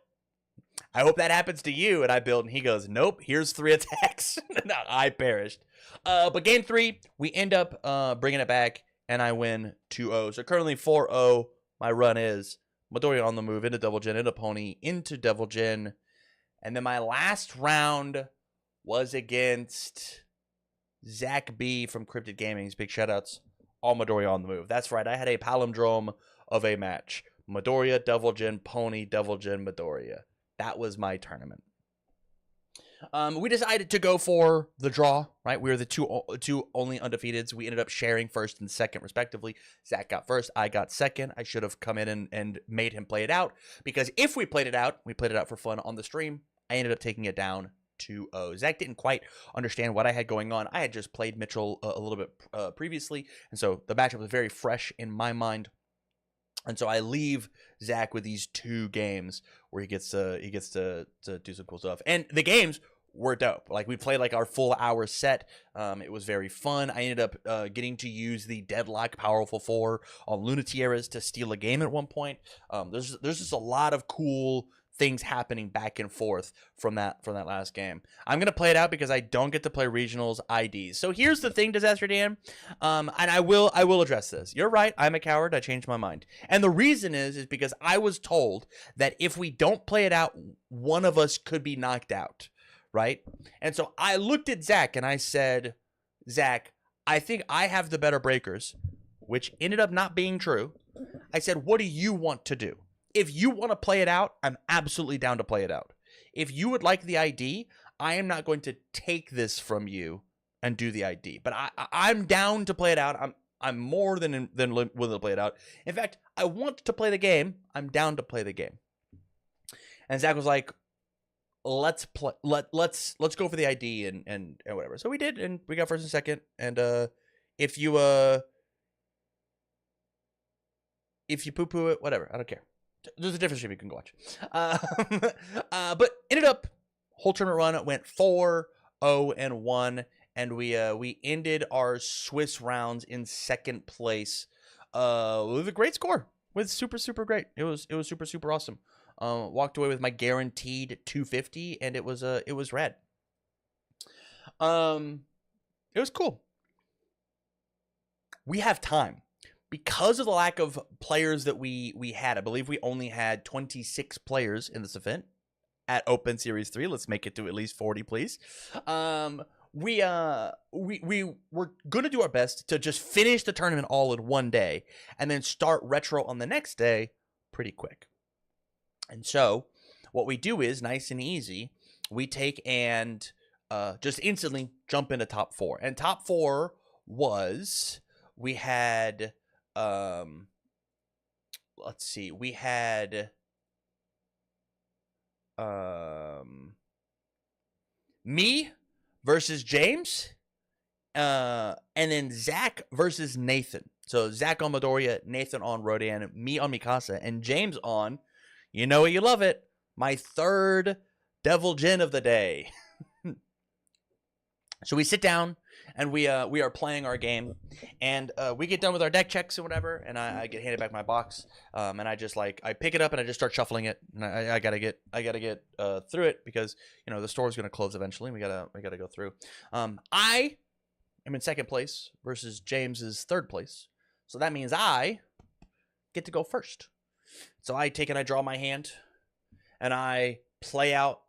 I hope that happens to you. And I build, and he goes, nope, here's 3 attacks. No, I perished. But game 3, we end up bringing it back, and I win 2-0. So currently 4-0. My run is Midoriya on the move, into Devil Jin, into Pony, into Devil Jin. And then my last round was against Zach B from Cryptid Gaming's. Big shoutouts. All Midoriya on the move. That's right. I had a palindrome of a match. Midoriya, Devil Jin, Pony, Devil Jin, Midoriya. That was my tournament. We decided to go for the draw, right? We were the two only undefeateds. We ended up sharing first and second, respectively. Zach got first. I got second. I should have come in and made him play it out, because if we played it out for fun on the stream. I ended up taking it down 2-0. Zach didn't quite understand what I had going on. I had just played Mitchell a little bit previously, and so the matchup was very fresh in my mind. And so I leave Zach with these 2 games where he gets to do some cool stuff. And the games were dope. Like we played like our full hour set. It was very fun. I ended up getting to use the Deadlock Powerful 4 on Lunatieras to steal a game at one point. There's just a lot of cool things happening back and forth from that last game. I'm gonna play it out because I don't get to play regionals IDs. So here's the thing, Disaster Dan, and I will address this. You're right. I'm a coward. I changed my mind, and the reason is because I was told that if we don't play it out, one of us could be knocked out, right? And so I looked at Zach and I said, Zach, I think I have the better breakers, which ended up not being true. I said, what do you want to do? If you want to play it out, I'm absolutely down to play it out. If you would like the ID, I am not going to take this from you and do the ID. But I'm down to play it out. I'm more than willing to play it out. In fact, I want to play the game. I'm down to play the game. And Zach was like, let's play. Let's go for the ID and whatever. So we did, and we got first and second. And if you poo-poo it, whatever, I don't care. There's a different stream you can go watch. But ended up, whole tournament run went 4-0-1, and we ended our Swiss rounds in second place with a great score. With super great. It was super awesome. Walked away with my guaranteed 250, and it was rad. It was cool. We have time. Because of the lack of players that we had, I believe we only had 26 players in this event at Open Series 3. Let's make it to at least 40, please. We were going to do our best to just finish the tournament all in one day and then start Retro on the next day pretty quick. And so what we do is nice and easy. We take and just instantly jump into top 4. And top 4 was, we had, let's see, we had me versus James, and then Zach versus Nathan. So Zach on Midoriya, Nathan on Rodan, me on Mikasa, and James on, you know it, you love it, my third Devil Jin of the day. So we sit down and we are playing our game, and we get done with our deck checks and whatever, and I get handed back my box, and I just I pick it up and I just start shuffling it, and I gotta get through it because the store's gonna close eventually. And we gotta go through. I am in second place versus James's third place, so that means I get to go first. So I take and I draw my hand, and I play out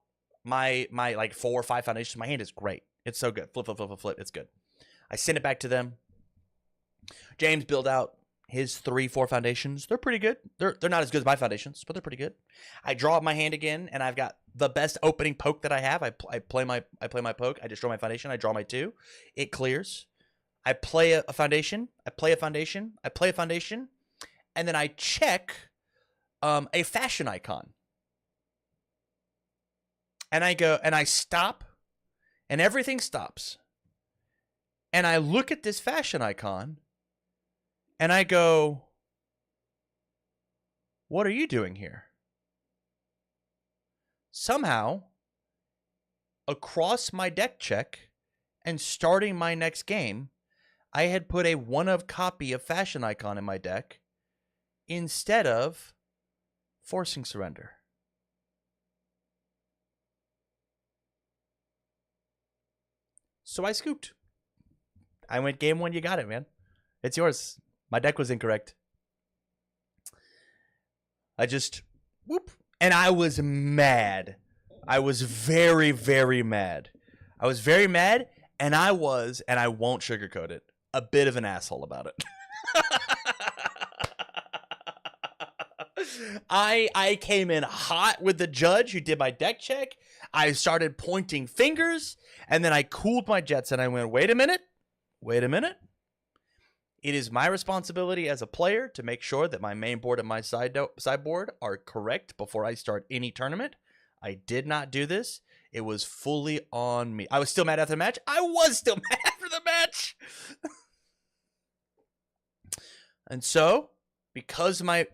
my 4 or 5 foundations. My hand is great. It's so good. Flip, flip, flip, flip, flip. It's good. I send it back to them. James build out his 3, 4 foundations. They're pretty good. They're not as good as my foundations, but they're pretty good. I draw up my hand again, and I've got the best opening poke that I have. I play my poke. I destroy my foundation. I draw my 2. It clears. I play a foundation. I play a foundation. I play a foundation, and then I check a fashion icon. And I go and I stop. And everything stops. And I look at this fashion icon. And I go, what are you doing here? Somehow, across my deck check and starting my next game, I had put a 1-of copy of fashion icon in my deck instead of forcing surrender. So I scooped. I went game 1. You got it, man. It's yours. My deck was incorrect. I just whoop, and I was mad. I was very, very mad. I was very mad, and I was, and I won't sugarcoat it, a bit of an asshole about it. I came in hot with the judge who did my deck check. I started pointing fingers, and then I cooled my jets, and I went, wait a minute. It is my responsibility as a player to make sure that my main board and my sideboard are correct before I start any tournament. I did not do this. It was fully on me. I was still mad after the match. I was still mad after the match. And so, because my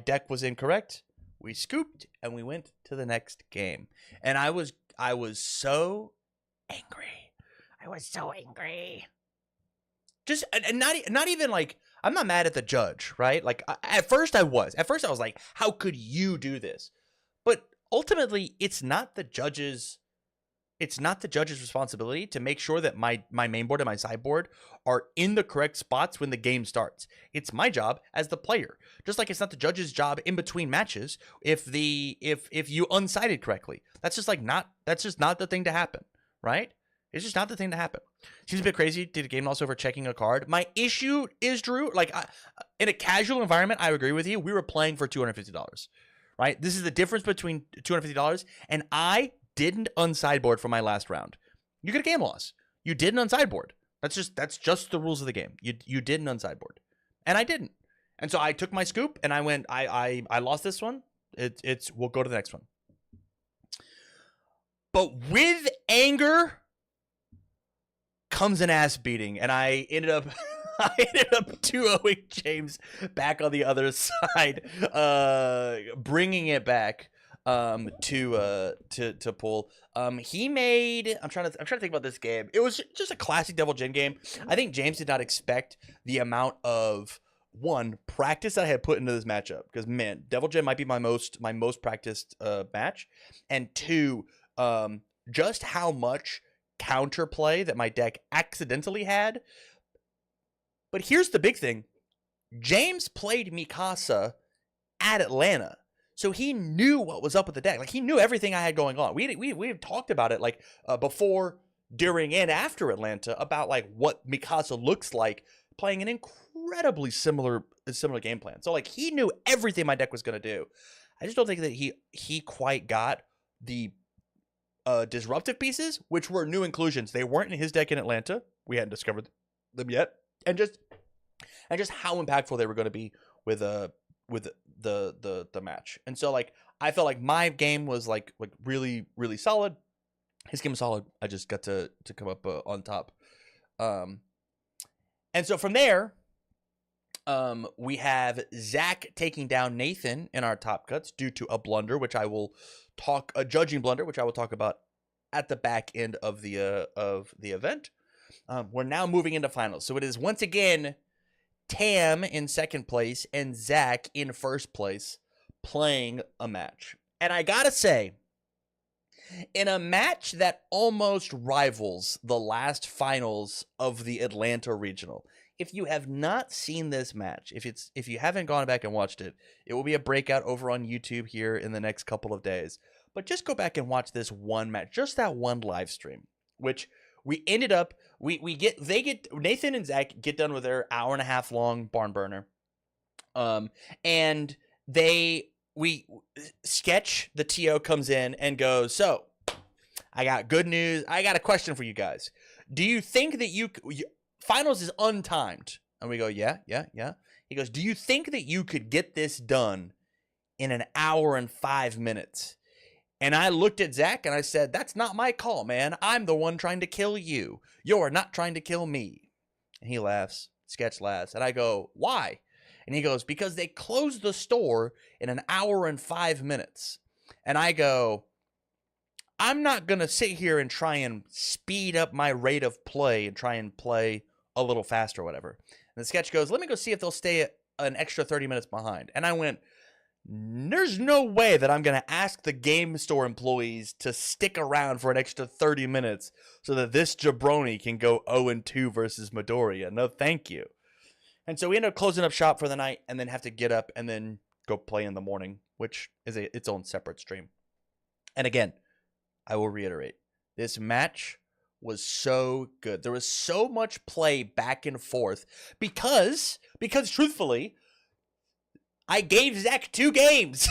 deck was incorrect, we scooped and we went to the next game. And I was so angry. I was so angry. Just and not even like, I'm not mad at the judge, right? Like at first I was like, how could you do this? But ultimately, it's not the judge's responsibility to make sure that my main board and my sideboard are in the correct spots when the game starts. It's my job as the player. Just like it's not the judge's job in between matches if you unsided correctly. That's just not the thing to happen, right? It's just not the thing to happen. Seems a bit crazy. Did a game loss over checking a card. My issue is, Drew, in a casual environment, I agree with you. We were playing for $250, right? This is the difference between $250 and I didn't unsideboard for my last round. You get a game loss. You didn't unsideboard. That's just the rules of the game. You didn't unsideboard, and I didn't. And so I took my scoop and I went. I lost this one. We'll go to the next one. But with anger comes an ass beating, and I ended up 2-0ing James back on the other side, bringing it back to pull. He made. I'm trying to think about this game. It was just a classic Devil Jin game. I think James did not expect the amount of practice I had put into this matchup, because man, Devil Jin might be my most practiced match, and 2, just how much counterplay that my deck accidentally had. But here's the big thing: James played Mikasa at Atlanta. So he knew what was up with the deck. Like, he knew everything I had going on. We had talked about it, before, during, and after Atlanta, about, what Mikasa looks like playing an incredibly similar game plan. So like he knew everything my deck was going to do. I just don't think that he quite got the disruptive pieces, which were new inclusions. They weren't in his deck in Atlanta. We hadn't discovered them yet, and just how impactful they were going to be with the match. And so like I felt like my game was like really solid. His game was solid. I just got to come up on top. And so from there, we have Zach taking down Nathan in our top cuts due to a blunder, which I will talk a judging blunder, which I will talk about at the back end of the event. We're now moving into finals, so it is once again Tam in second place and Zach in first place playing a match. And I gotta say, in a match that almost rivals the last finals of the Atlanta Regional. If you have not seen this match, if you haven't gone back and watched it, it will be a breakout over on YouTube here in the next couple of days. But just go back and watch this one match, just that one live stream, which we ended up Nathan and Zach get done with their hour and a half long barn burner. And Sketch, the TO, comes in and goes, "So, I got good news. I got a question for you guys. Do you think that finals is untimed?" And we go, yeah. He goes, "Do you think that you could get this done in an hour and 5 minutes?" And I looked at Zach and I said, "That's not my call, man. I'm the one trying to kill you. You're not trying to kill me." And he laughs. Sketch laughs. And I go, "Why?" And he goes, "Because they closed the store in an hour and 5 minutes. And I go, "I'm not going to sit here and try and speed up my rate of play and try and play a little faster or whatever." And the Sketch goes, "Let me go see if they'll stay an extra 30 minutes behind." And I went, "There's no way that I'm going to ask the game store employees to stick around for an extra 30 minutes so that this jabroni can go 0-2 versus Midoriya. No, thank you." And so we end up closing up shop for the night and then have to get up and then go play in the morning, which is its own separate stream. And again, I will reiterate, this match was so good. There was so much play back and forth because truthfully, I gave Zach 2 games.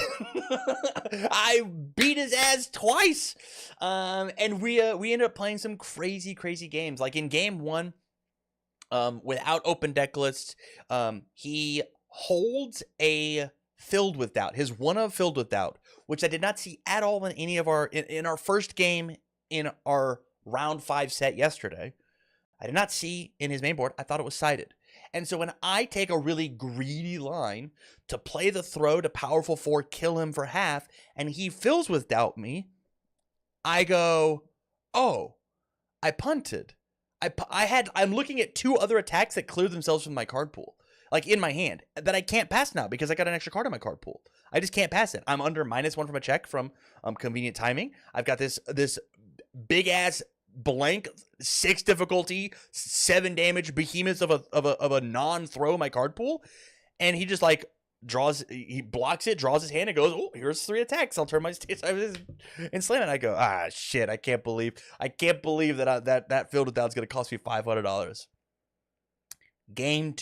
I beat his ass twice. And we ended up playing some crazy games. Like in game 1, without open deck lists, he holds a Filled with Doubt, his one of Filled with Doubt, which I did not see at all in any of in our first game in our round 5 set yesterday. I did not see in his main board. I thought it was sided. And so when I take a really greedy line to play the throw to powerful 4, kill him for half, and he Fills with Doubt me, I go, "Oh, I punted. I'm looking at 2 other attacks that cleared themselves from my card pool, like in my hand, that I can't pass now because I got an extra card in my card pool. I just can't pass it. I'm under -1 from a check from Convenient Timing. I've got this big ass blank 6 difficulty 7 damage behemoth of a non-throw in my card pool, and he just like he blocks it, draws his hand, and goes, "Oh, here's 3 attacks. I'll turn my stage and slam it." I go, "Ah, shit! I can't believe that that Filled with Doubt's gonna cost me $500." Game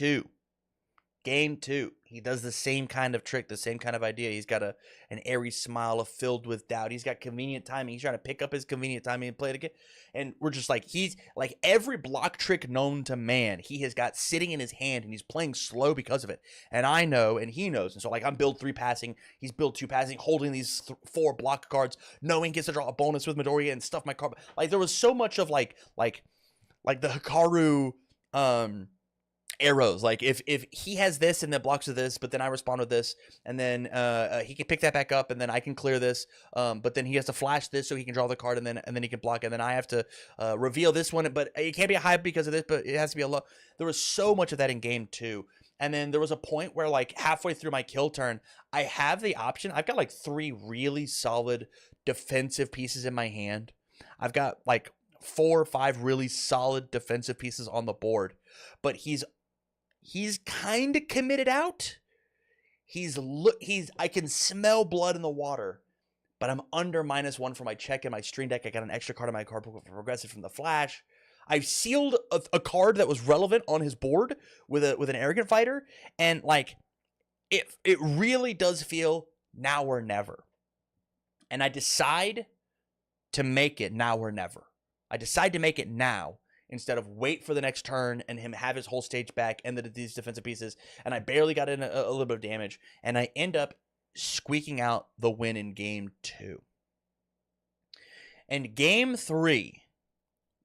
two, he does the same kind of trick, the same kind of idea. He's got an airy smile of Filled with Doubt. He's got Convenient Timing. He's trying to pick up his Convenient Timing and play it again. And we're just like, he's like every block trick known to man, he has got sitting in his hand, and he's playing slow because of it. And I know, and he knows. And so like I'm build 3 passing, he's build 2 passing, holding these 4 block cards, knowing he gets to draw a bonus with Midoriya and stuff my card. Like there was so much of like the Hikaru arrows. Like if he has this and then blocks with this, but then I respond with this, and then he can pick that back up, and then I can clear this, but then he has to flash this so he can draw the card, and then he can block, and then I have to reveal this one, but it can't be a high because of this, but it has to be a low. There was so much of that in game 2. And then there was a point where like halfway through my kill turn, I have the option. I've got like 3 really solid defensive pieces in my hand. I've got like 4 or 5 really solid defensive pieces on the board, but he's kind of committed out. I can smell blood in the water, but I'm under -1 for my check in my stream deck. I got an extra card in my card pool for progressive from the flash. I sealed a card that was relevant on his board with an arrogant fighter, and like it really does feel now or never. And I decide to make it now or never. I decide to make it now instead of wait for the next turn and him have his whole stage back and these defensive pieces. And I barely got in a little bit of damage, and I end up squeaking out the win in game 2. And game 3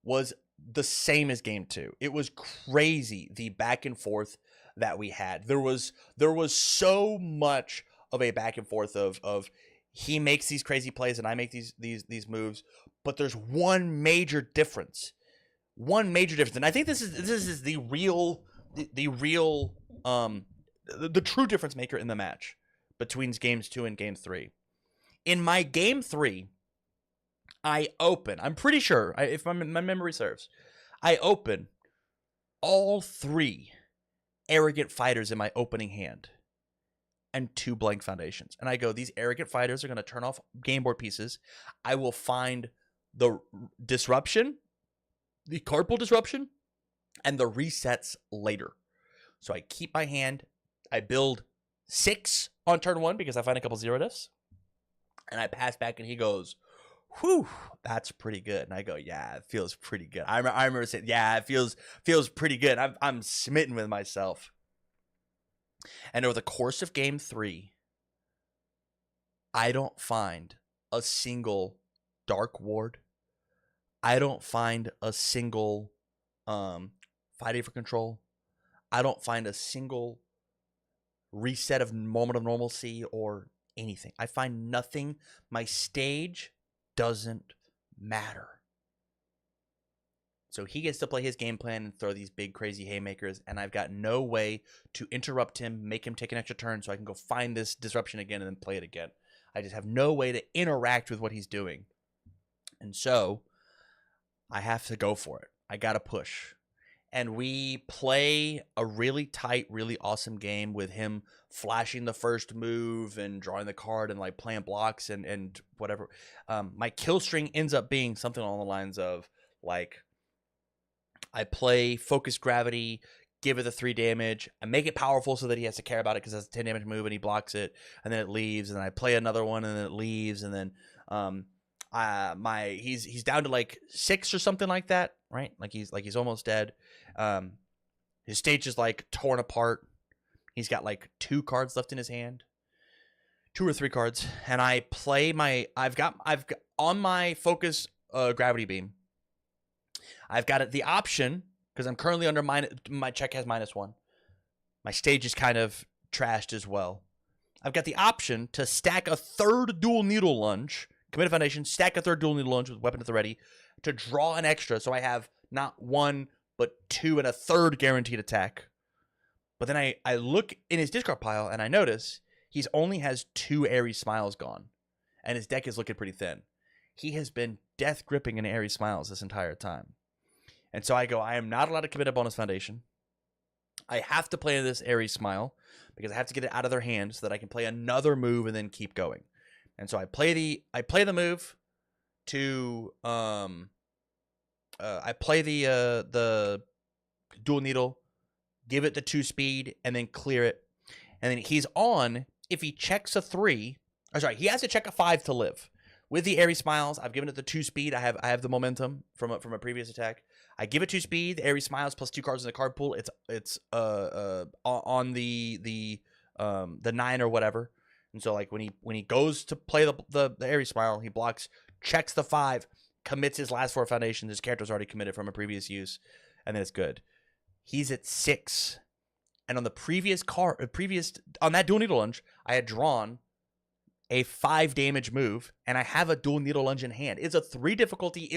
was the same as game 2. It was crazy, the back and forth that we had. There was so much of a back and forth of he makes these crazy plays and I make these moves, but there's one major difference. And I think this is the true difference maker in the match between games 2 and game 3. In my game 3, I open, I'm pretty sure, if my memory serves, I open all 3 arrogant fighters in my opening hand and 2 blank foundations. And I go, these arrogant fighters are going to turn off game board pieces. I will find the disruption, the card pool disruption, and the resets later. So I keep my hand. I build 6 on turn 1 because I find a couple 0 diffs. And I pass back and he goes, whew, that's pretty good. And I go, yeah, it feels pretty good. I remember saying, yeah, it feels pretty good. I'm smitten with myself. And over the course of game 3, I don't find a single dark ward. I don't find a single fighting for control. I don't find a single reset of moment of normalcy or anything. I find nothing. My stage doesn't matter. So he gets to play his game plan and throw these big crazy haymakers, and I've got no way to interrupt him, make him take an extra turn so I can go find this disruption again and then play it again. I just have no way to interact with what he's doing. And so I have to go for it. I got to push. And we play a really tight, really awesome game with him flashing the first move and drawing the card and like playing blocks and whatever. My kill string ends up being something along the lines of like, I play Focus Gravity, give it the 3 damage, I make it powerful so that he has to care about it because it's a 10 damage move and he blocks it, and then it leaves, and then I play another one and then it leaves, and then he's down to like 6 or something like that, right? Like he's almost dead. His stage is like torn apart. He's got like 2 cards left in his hand, 2 or 3 cards, and I play my. I've got on my Focus Gravity Beam. I've got the option because I'm currently under my check has -1. My stage is kind of trashed as well. I've got the option to stack a 3rd dual needle lunge. Commit a foundation, stack a 3rd dual needle lunge with weapon at the ready to draw an extra. So I have not 1, but 2 and a 3rd guaranteed attack. But then I look in his discard pile and I notice he's only has 2 Aries Smiles gone. And his deck is looking pretty thin. He has been death gripping an Aries Smiles this entire time. And so I go, I am not allowed to commit a bonus foundation. I have to play this Aries Smile because I have to get it out of their hand so that I can play another move and then keep going. And so I play the move to I play the dual needle, give it the 2 speed, and then clear it. And then he's on if he checks a 3. Or sorry, he has to check a 5 to live. With the Aries Smiles, I've given it the 2 speed. I have the momentum from a previous attack. I give it 2 speed. The Aries Smiles plus 2 cards in the card pool. It's on the 9 or whatever. And so like when he goes to play the Aries Smile, he blocks, checks the 5, commits his last 4 foundations. His character's already committed from a previous use, and then it's good. He's at 6, and on the previous on that dual needle lunge, I had drawn a 5 damage move, and I have a dual needle lunge in hand. It's a 3 difficulty.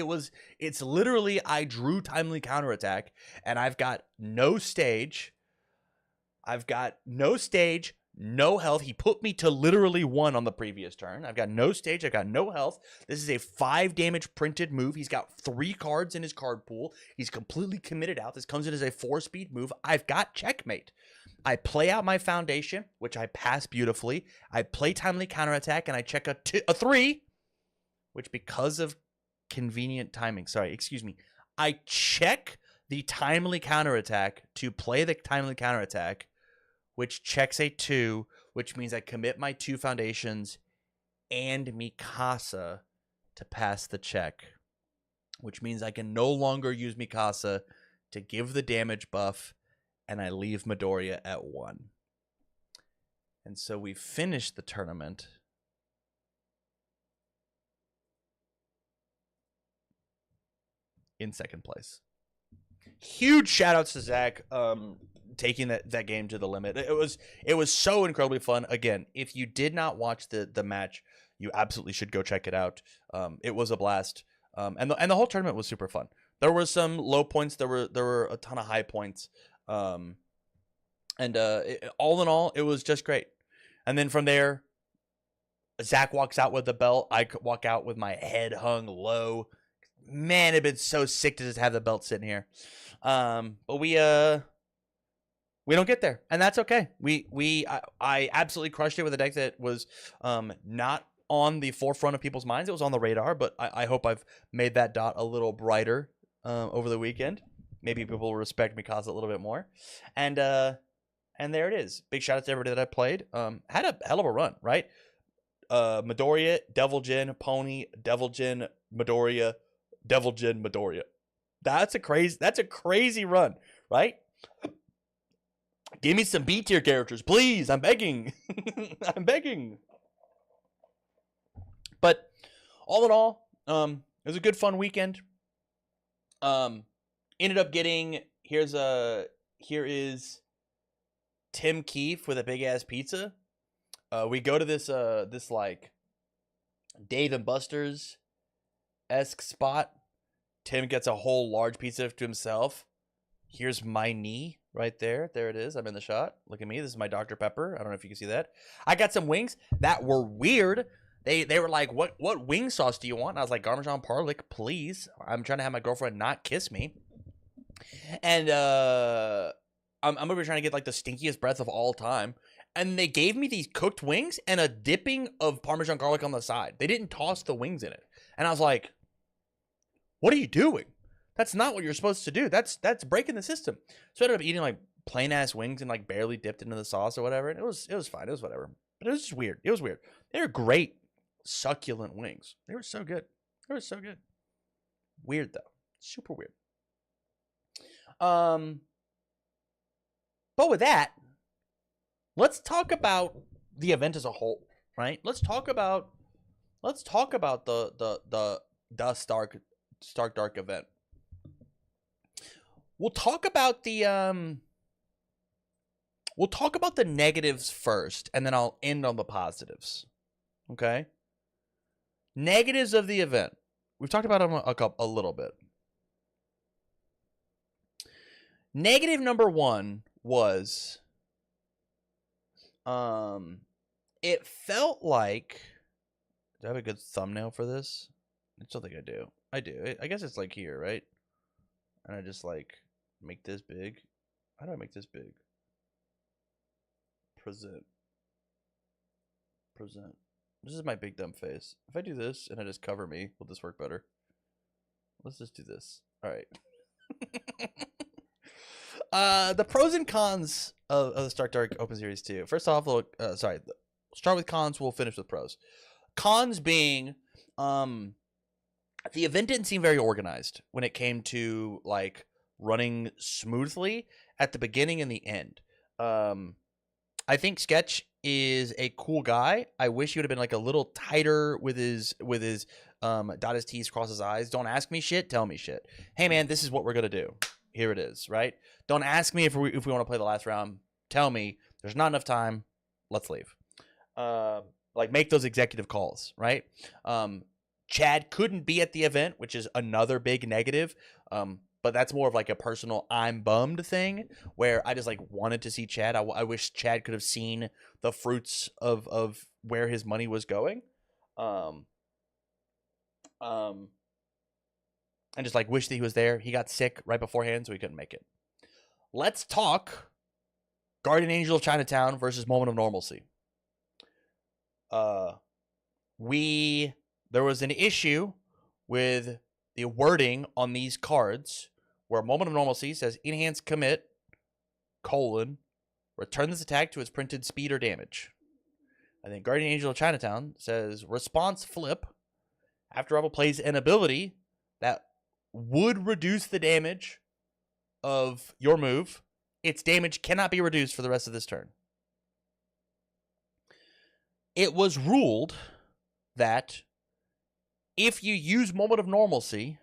It's literally I drew timely counterattack, and I've got no stage. No health. He put me to literally 1 on the previous turn. I've got no stage. I've got no health. This is a 5 damage printed move. He's got 3 cards in his card pool. He's completely committed out. This comes in as a 4-speed move. I've got checkmate. I play out my foundation, which I pass beautifully. I play timely counterattack, and I check a 3, which because of convenient timing, I check the timely counterattack to play the timely counterattack, which checks a 2, which means I commit my 2 foundations and Mikasa to pass the check, which means I can no longer use Mikasa to give the damage buff, and I leave Midoriya at 1. And so we finished the tournament in second place. Huge shout outs to Zach taking that game to the limit. It was so incredibly fun. Again, if you did not watch the match, you absolutely should go check it out. It was a blast. And the whole tournament was super fun. There were some low points, there were a ton of high points. All in all, it was just great. And then from there, Zach walks out with the belt. I walk out with my head hung low. Man, it'd been so sick to just have the belt sitting here. But we don't get there, and that's okay. I absolutely crushed it with a deck that was not on the forefront of people's minds. It was on the radar, but I hope I've made that dot a little brighter over the weekend. Maybe people will respect Mikasa a little bit more. And there it is. Big shout out to everybody that I played. Had a hell of a run, right? Midoriya, Devil Jin, Pony, Devil Jin, Midoriya, Devil Jin, Midoriya. That's a crazy run, right? Give me some B tier characters, please. I'm begging. I'm begging. But all in all, it was a good fun weekend. Ended up getting here is Tim Keefe with a big ass pizza. We go to this like Dave and Buster's esque spot. Tim gets a whole large pizza to himself. Here's my knee right there. There it is. I'm in the shot. Look at me. This is my Dr. Pepper. I don't know if you can see that. I got some wings that were weird. They were like, what wing sauce do you want? And I was like, Parmesan garlic, please. I'm trying to have my girlfriend not kiss me. And I'm gonna be trying to get like the stinkiest breath of all time. And they gave me these cooked wings and a dipping of Parmesan garlic on the side. They didn't toss the wings in it. And I was like, what are you doing? That's not what you're supposed to do. That's breaking the system. So I ended up eating like plain ass wings and like barely dipped into the sauce or whatever. And it was fine. It was whatever. But it was just weird. It was weird. They were great, succulent wings. They were so good. They were so good. Weird though. Super weird. But with that, let's talk about the event as a whole, right? Let's talk about the STARKDARK event. We'll talk about the negatives first, and then I'll end on the positives. Okay? Negatives of the event. We've talked about them a little bit. Negative number 1 was it felt like, do I have a good thumbnail for this? I don't think I do. I do. I guess it's like here, right? And I just like make this big. How do I make this big? Present. This is my big dumb face. If I do this and I just cover me, will this work better? Let's just do this. All right. The pros and cons of the STARKDARK Open Series 2. First off, start with cons, we'll finish with pros. Cons being, the event didn't seem very organized when it came to, like, running smoothly at the beginning and the end. I think Sketch is a cool guy. I wish he would have been, like, a little tighter with his dot his T's, cross his I's. Don't ask me shit, tell me shit. Hey, man, this is what we're going to do. Here it is, right? Don't ask me if we want to play the last round. Tell me there's not enough time. Let's leave. Like, make those executive calls, right? Chad couldn't be at the event, which is another big negative. But that's more of like a personal I'm bummed thing where I just like wanted to see Chad. I wish Chad could have seen the fruits of where his money was going. And just like wish that he was there. He got sick right beforehand, so he couldn't make it. Let's talk Guardian Angel of Chinatown versus Moment of Normalcy. There was an issue with the wording on these cards where Moment of Normalcy says enhance commit, return this attack to its printed speed or damage. I think Guardian Angel of Chinatown says response flip. After rebel plays an ability that would reduce the damage of your move, its damage cannot be reduced for the rest of this turn. It was ruled that if you use Moment of Normalcy,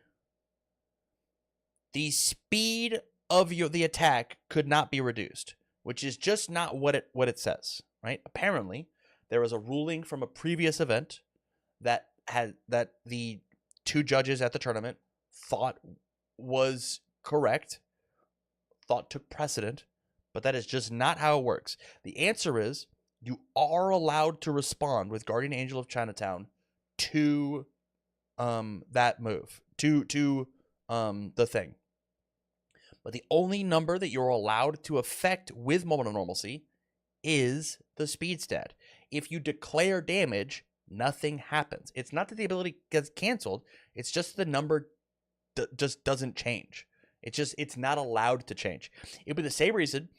the speed of the attack could not be reduced, which is just not what it says, right? Apparently, there was a ruling from a previous event that the two judges at the tournament thought was correct, thought took precedent, but that is just not how it works. The answer is you are allowed to respond with Guardian Angel of Chinatown to that move, to the thing. But the only number that you're allowed to affect with Moment of Normalcy is the speed stat. If you declare damage, nothing happens. It's not that the ability gets canceled. It's just the number just doesn't change. It's not allowed to change. It would be the same reason,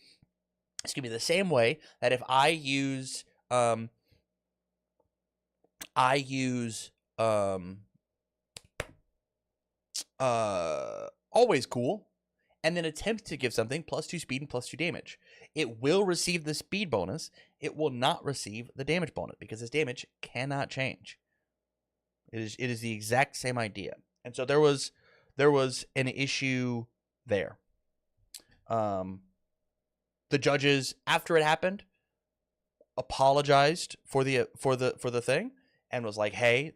the same way that if I use Always Cool, and then attempt to give something +2 speed and +2 damage. It will receive the speed bonus. It will not receive the damage bonus because its damage cannot change. It is the exact same idea. And so there was an issue there. The judges, after it happened, apologized for the thing and was like, "Hey,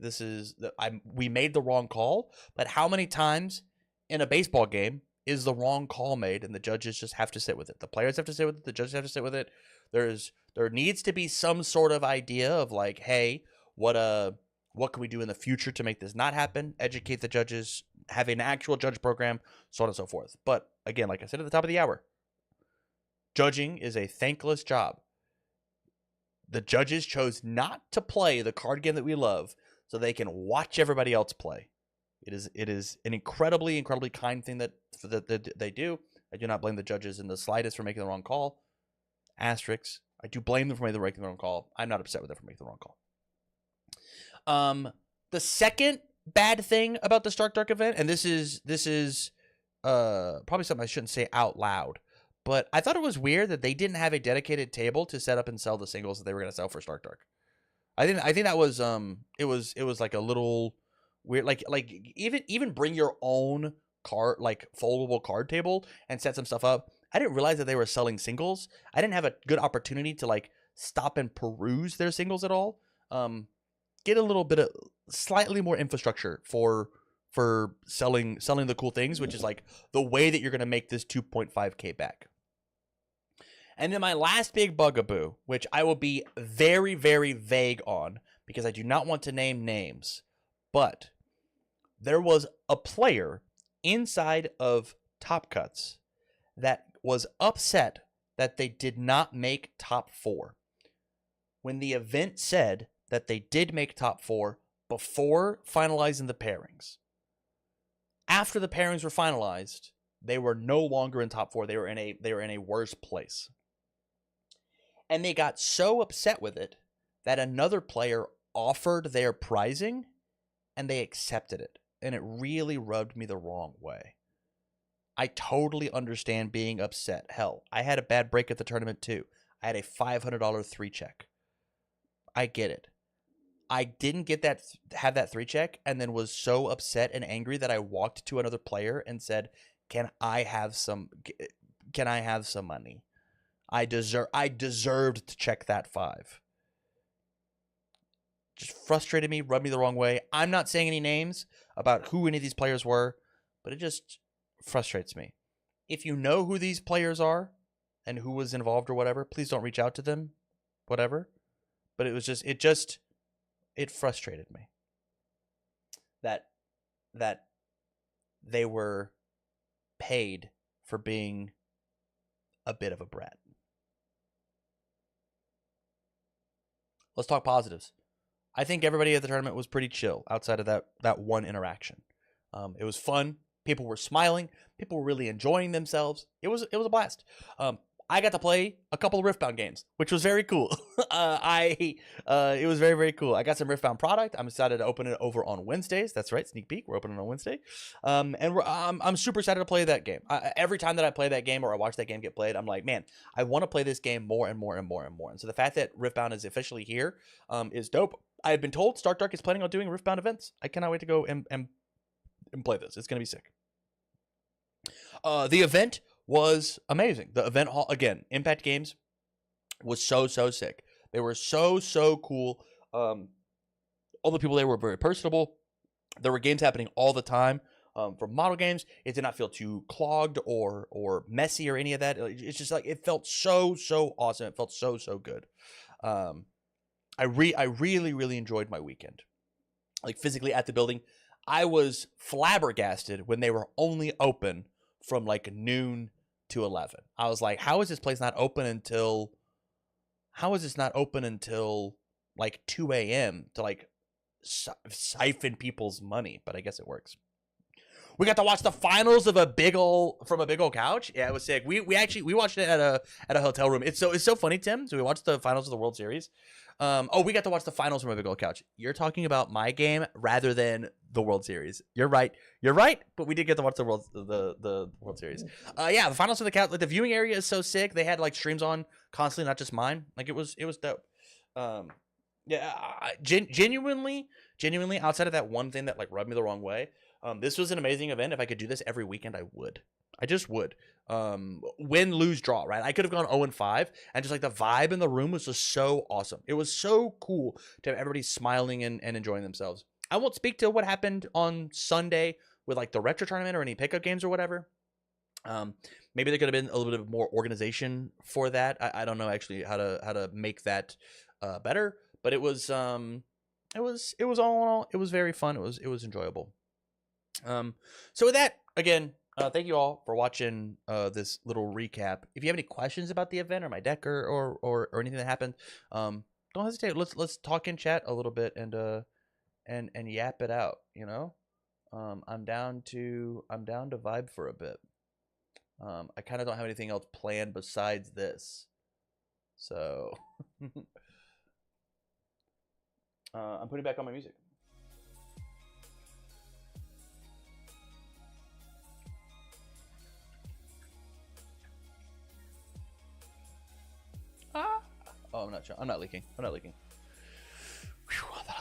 we made the wrong call." But how many times in a baseball game is the wrong call made and the judges just have to sit with it? The players have to sit with it. The judges have to sit with it. There needs to be some sort of idea of like, hey, what can we do in the future to make this not happen? Educate the judges, have an actual judge program, so on and so forth. But again, like I said at the top of the hour, judging is a thankless job. The judges chose not to play the card game that we love so they can watch everybody else play. It is an incredibly, incredibly kind thing that they do. I do not blame the judges in the slightest for making the wrong call. Asterisks. I do blame them for making the wrong call. I'm not upset with them for making the wrong call. The second bad thing about the Stark Dark event, and this is probably something I shouldn't say out loud, but I thought it was weird that they didn't have a dedicated table to set up and sell the singles that they were going to sell for Stark Dark. I think that was it was like a little weird, like even bring your own card, like foldable card table and set some stuff up. I didn't realize that they were selling singles. I didn't have a good opportunity to like stop and peruse their singles at all. Get a little bit of slightly more infrastructure for selling the cool things, which is like the way that you're going to make this 2.5K back. And then my last big bugaboo, which I will be very, very vague on because I do not want to name names, but there was a player inside of Top Cuts that was upset that they did not make top 4. When the event said that they did make top 4 before finalizing the pairings. After the pairings were finalized, they were no longer in top 4. They were in a worse place. And they got so upset with it that another player offered their prizing and they accepted it. And it really rubbed me the wrong way. I totally understand being upset. Hell, I had a bad break at the tournament too. I had a $500 3 check. I get it. I didn't have that 3 check and then was so upset and angry that I walked to another player and said, "Can I have some money? I deserved to check that 5." Just frustrated me, rubbed me the wrong way. I'm not saying any names about who any of these players were, but it just frustrates me. If you know who these players are and who was involved or whatever, please don't reach out to them, whatever. But it frustrated me that they were paid for being a bit of a brat. Let's talk positives. I think everybody at the tournament was pretty chill outside of that one interaction. It was fun. People were smiling. People were really enjoying themselves. It was a blast. I got to play a couple of Riftbound games, which was very cool. It was very, very cool. I got some Riftbound product. I'm excited to open it over on Wednesdays. That's right, sneak peek. We're opening on Wednesday, and I'm super excited to play that game. Every time that I play that game or I watch that game get played, I'm like, man, I want to play this game more and more and more and more. And so the fact that Riftbound is officially here is dope. I have been told StarkDark is planning on doing Riftbound events. I cannot wait to go and play this. It's gonna be sick. The event was amazing. The event hall, again, Impact Games, was so sick. They were so cool. All the people there were very personable. There were games happening all the time. For model games, it did not feel too clogged or messy or any of that. It's just like it felt so awesome. It felt so good. I really enjoyed my weekend. Like physically at the building, I was flabbergasted when they were only open from like noon to 11. I was like, how is this place not open until like 2 a.m. to like siphon people's money? But I guess it works. We got to watch the finals of a big old couch. Yeah, it was sick. We watched it at a hotel room. It's so funny, Tim. So we watched the finals of the World Series. We got to watch the finals from a big old couch. You're talking about my game rather than the World Series. You're right. But we did get to watch the World Series. Yeah, the finals from the couch. Like the viewing area is so sick. They had like streams on constantly, not just mine. Like it was dope. Yeah, genuinely, outside of that one thing that like rubbed me the wrong way, this was an amazing event. If I could do this every weekend, I would. I just would. Win, lose, draw, right? I could have gone 0-5, and just like the vibe in the room was just so awesome. It was so cool to have everybody smiling and enjoying themselves. I won't speak to what happened on Sunday with like the retro tournament or any pickup games or whatever. Maybe there could have been a little bit more organization for that. I don't know actually how to make that better, but it was all in all, it was very fun. It was enjoyable. So with that, again, thank you all for watching this little recap. If you have any questions about the event or my deck or anything that happened, don't hesitate. Let's talk in chat a little bit and yap it out. You know, I'm down to vibe for a bit. I kind of don't have anything else planned besides this, so I'm putting back on my music. Oh, I'm not sure. I'm not leaking. Whew, I thought I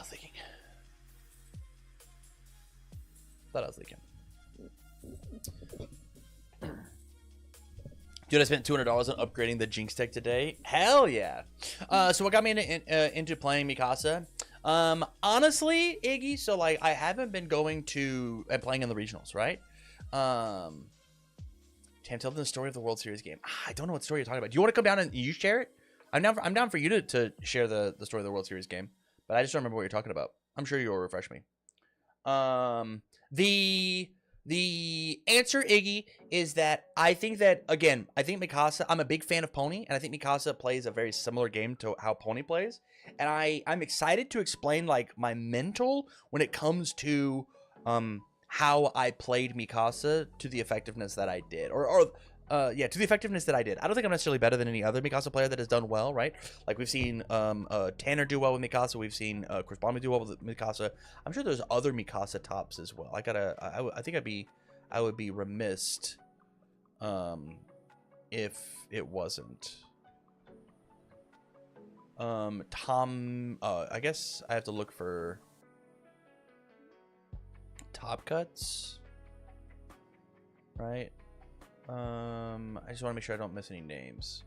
was leaking. Dude, I spent $200 on upgrading the Jinx deck today. Hell yeah! So what got me into playing Mikasa? Honestly, Iggy, so like I haven't been going to and playing in the regionals, right? Tam, tell them the story of the World Series game. I don't know what story you're talking about. Do you want to come down and you share it? I'm down for you to share the story of the World Series game, but I just don't remember what you're talking about. I'm sure you'll refresh me. The answer, Iggy, is that I think Mikasa, I'm a big fan of Pony, and I think Mikasa plays a very similar game to how Pony plays, and I'm excited to explain like my mental when it comes to how I played Mikasa to the effectiveness that I did, to the effectiveness that I did. I don't think I'm necessarily better than any other Mikasa player that has done well, right? Like we've seen Tanner do well with Mikasa. We've seen Chris Baumann do well with Mikasa. I'm sure there's other Mikasa tops as well. I think I would be remiss if it wasn't. Tom, I guess I have to look for top cuts, right? I just want to make sure I don't miss any names.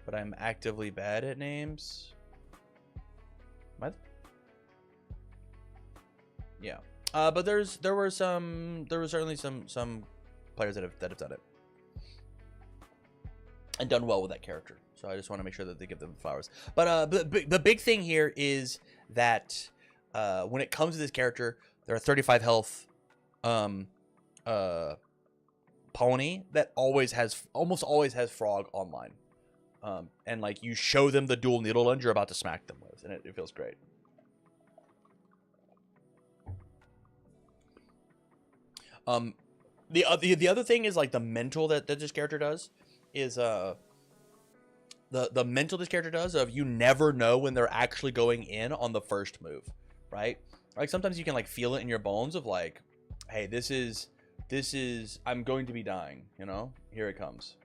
But I'm actively bad at names. Yeah. But there were certainly some players that have done it and done well with that character. So I just want to make sure that they give them flowers. But the big thing here is that when it comes to this character, there are 35 health Pony that almost always has Frog online, and like you show them the dual needle lunge you're about to smack them with, and it feels great. The other thing is like the mental that this character does is the mental this character does of you never know when they're actually going in on the first move, right? Like sometimes you can like feel it in your bones of like, hey, this is I'm going to be dying, you know? Here it comes.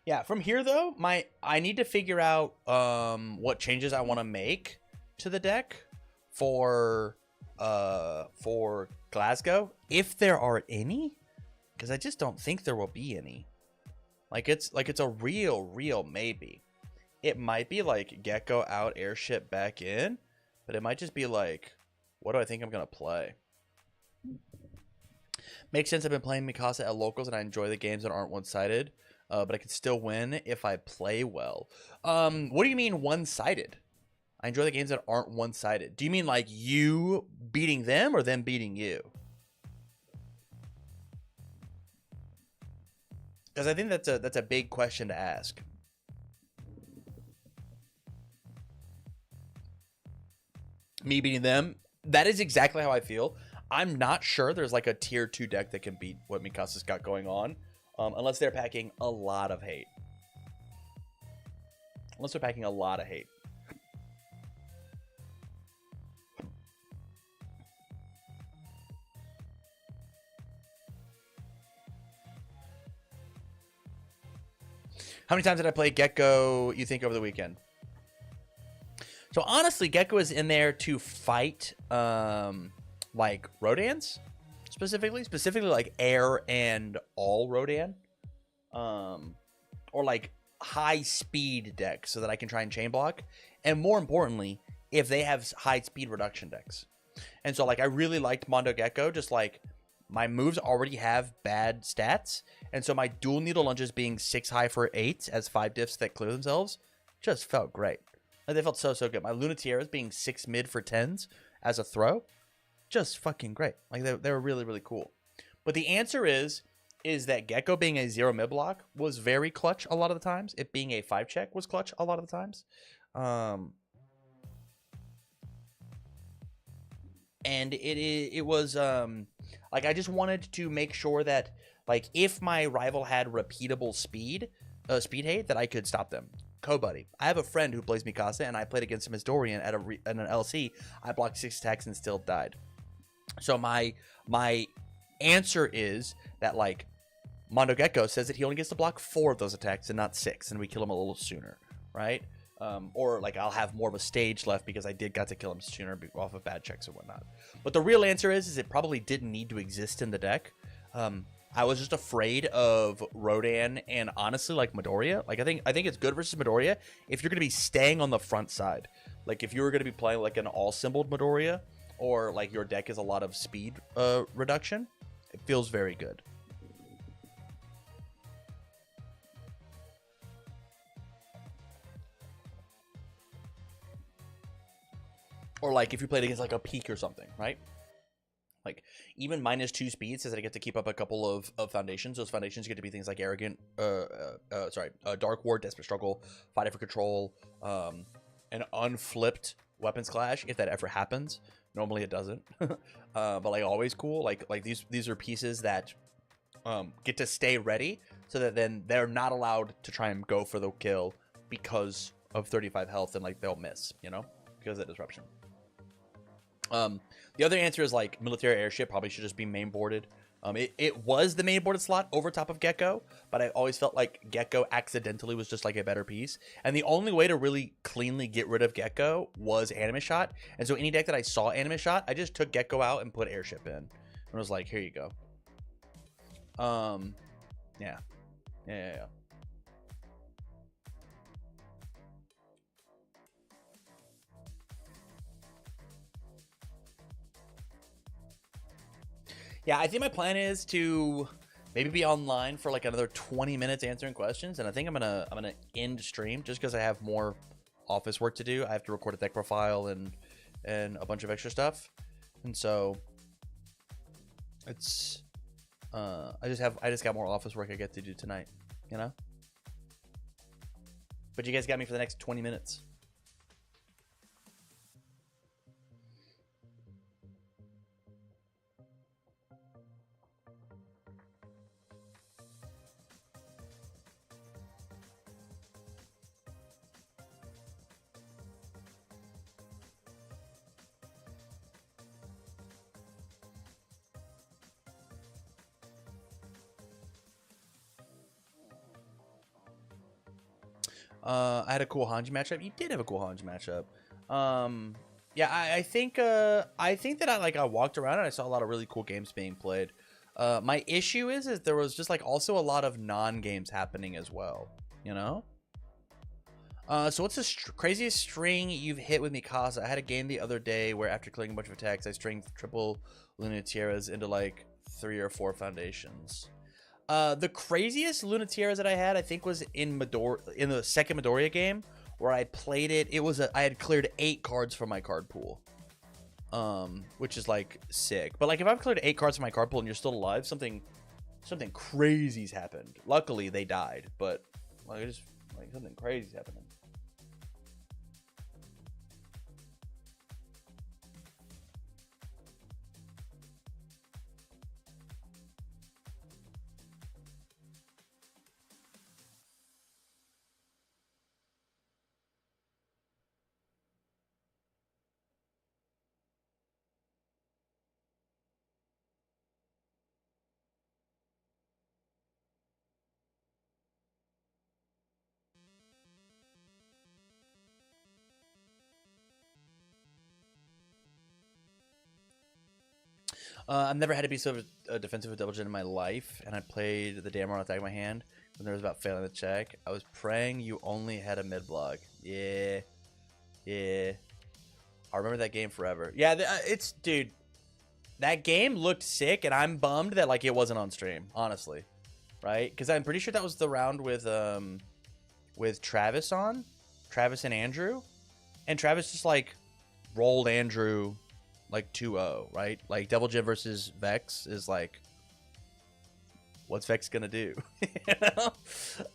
Yeah, from here though, I need to figure out what changes I want to make to the deck for Glasgow, if there are any, because I just don't think there will be any. Like it's a real maybe. It might be like Gecko out, airship back in, but it might just be like, what do I think I'm gonna play? Makes sense. I've been playing Mikasa at locals and I enjoy the games that aren't one-sided. But I can still win if I play well. What do you mean one-sided? I enjoy the games that aren't one-sided. Do you mean like you beating them or them beating you? Because I think that's a big question to ask. Me beating them, that is exactly how I feel. I'm not sure there's like a tier 2 deck that can beat what Mikasa's got going on. Unless they're packing a lot of hate. Unless they're packing a lot of hate. How many times did I play Gecko, you think, over the weekend? So honestly, Gecko is in there to fight like Rodans. Specifically like air and all Rodan, or like high speed decks so that I can try and chain block, and more importantly, if they have high speed reduction decks. And so like I really liked Mondo Gecko, just like my moves already have bad stats, and so my dual needle lunges being 6 high for 8 as 5 diffs that clear themselves just felt great. Like they felt so good. My Lunatieras being 6 mid for 10s as a throw, just fucking great. Like they were really cool. But the answer is that Gecko being a 0 mid block was very clutch a lot of the times. It being a 5 check was clutch a lot of the times. And it was like I just wanted to make sure that like if my rival had repeatable speed hate, that I could stop them. Co-buddy. I have a friend who plays Mikasa, and I played against him as Dorian at an LC. I blocked 6 attacks and still died. So my answer is that like Mondo Gecko says that he only gets to block 4 of those attacks and not 6, and we kill him a little sooner, right? Or like I'll have more of a stage left because I got to kill him sooner off of bad checks and whatnot. But the real answer is it probably didn't need to exist in the deck. I was just afraid of Rodan and honestly like Midoriya. Like I think it's good versus Midoriya if you're gonna be staying on the front side. Like if you were gonna be playing like an all symboled Midoriya, or like your deck is a lot of speed reduction, it feels very good. Or like if you played against like a peak or something, right? Like even -2 speed says that I get to keep up a couple of foundations. Those foundations get to be things like arrogant, Dark Ward, Desperate Struggle, Fighting for Control, an unflipped Weapons Clash if that ever happens. Normally it doesn't, but like always cool. Like these are pieces that get to stay ready, so that then they're not allowed to try and go for the kill because of 35 health and like they'll miss, you know, because of that disruption. The other answer is like military airship probably should just be main boarded. It was the main boarded slot over top of Gecko, but I always felt like Gecko accidentally was just like a better piece. And the only way to really cleanly get rid of Gecko was Anima Shot. And so any deck that I saw Anima Shot, I just took Gecko out and put airship in. And was like, here you go. Yeah. Yeah, I think my plan is to maybe be online for like another 20 minutes answering questions, and I think I'm gonna end stream just because I have more office work to do. I have to record a deck profile and a bunch of extra stuff, and so it's I just got more office work I get to do tonight, you know. But you guys got me for the next 20 minutes. I had a cool Hanji matchup. You did have a cool Hanji matchup. Yeah, I think that I walked around and I saw a lot of really cool games being played. My issue is there was just like also a lot of non-games happening as well, you know? So what's the craziest string you've hit with Mikasa? I had a game the other day where after clearing a bunch of attacks, I stringed triple Lunatieras into like 3 or 4 foundations. The craziest Lunatieras that I had, I think, was in the second Midoriya game, where I played it. I had cleared 8 cards from my card pool, which is like sick. But like, if I've cleared 8 cards from my card pool and you're still alive, something crazy's happened. Luckily, they died, but like, just like something crazy's happening. I've never had a piece of a defensive double gen in my life, and I played the damn on attack in my hand when there was about failing the check. I was praying you only had a mid block. Yeah. I remember that game forever. Yeah, dude. That game looked sick, and I'm bummed that like it wasn't on stream, honestly, right? Because I'm pretty sure that was the round with Travis and Andrew, and Travis just like rolled Andrew like 2-0, right? Like Devil Jin versus Vex is like, what's Vex gonna do? You know?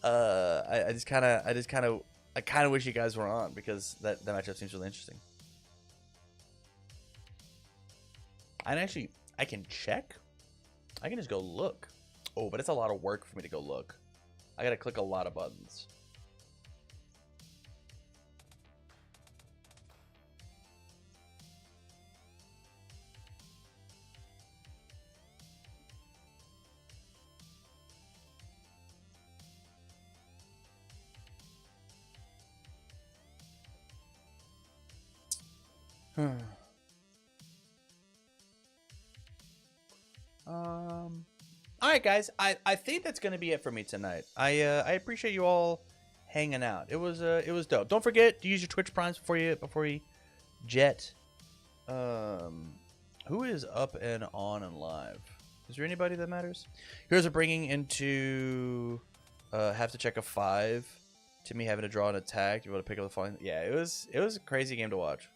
I kind of wish you guys were on because that matchup seems really interesting. I can check. I can just go look. Oh, but it's a lot of work for me to go look. I gotta click a lot of buttons. All right, guys. I think that's gonna be it for me tonight. I appreciate you all hanging out. It was dope. Don't forget to use your Twitch primes before you jet. Who is up and on and live? Is there anybody that matters? Here's a bringing into have to check a 5. To me having to draw an attack. You want to pick up the following? Yeah, it was a crazy game to watch.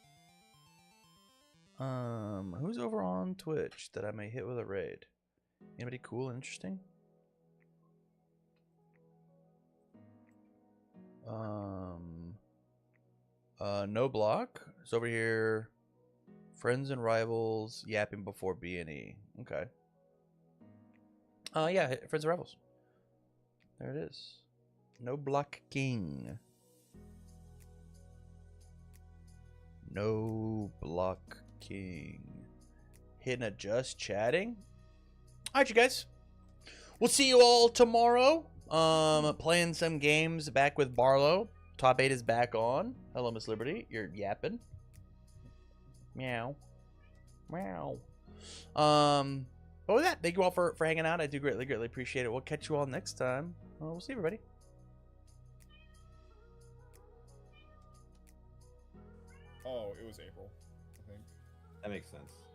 Who's over on Twitch that I may hit with a raid? Anybody cool and interesting? No block. It's over here. Friends and rivals yapping before B&E. Okay. Yeah, friends and rivals. There it is. No block king. No block king. Hidden adjust chatting. Alright, you guys. We'll see you all tomorrow. Playing some games back with Barlow. Top 8 is back on. Hello, Miss Liberty. You're yapping. Meow. Meow. But with that, thank you all for hanging out. I do greatly appreciate it. We'll catch you all next time. We'll see everybody. Oh, it was April, I think. That makes sense.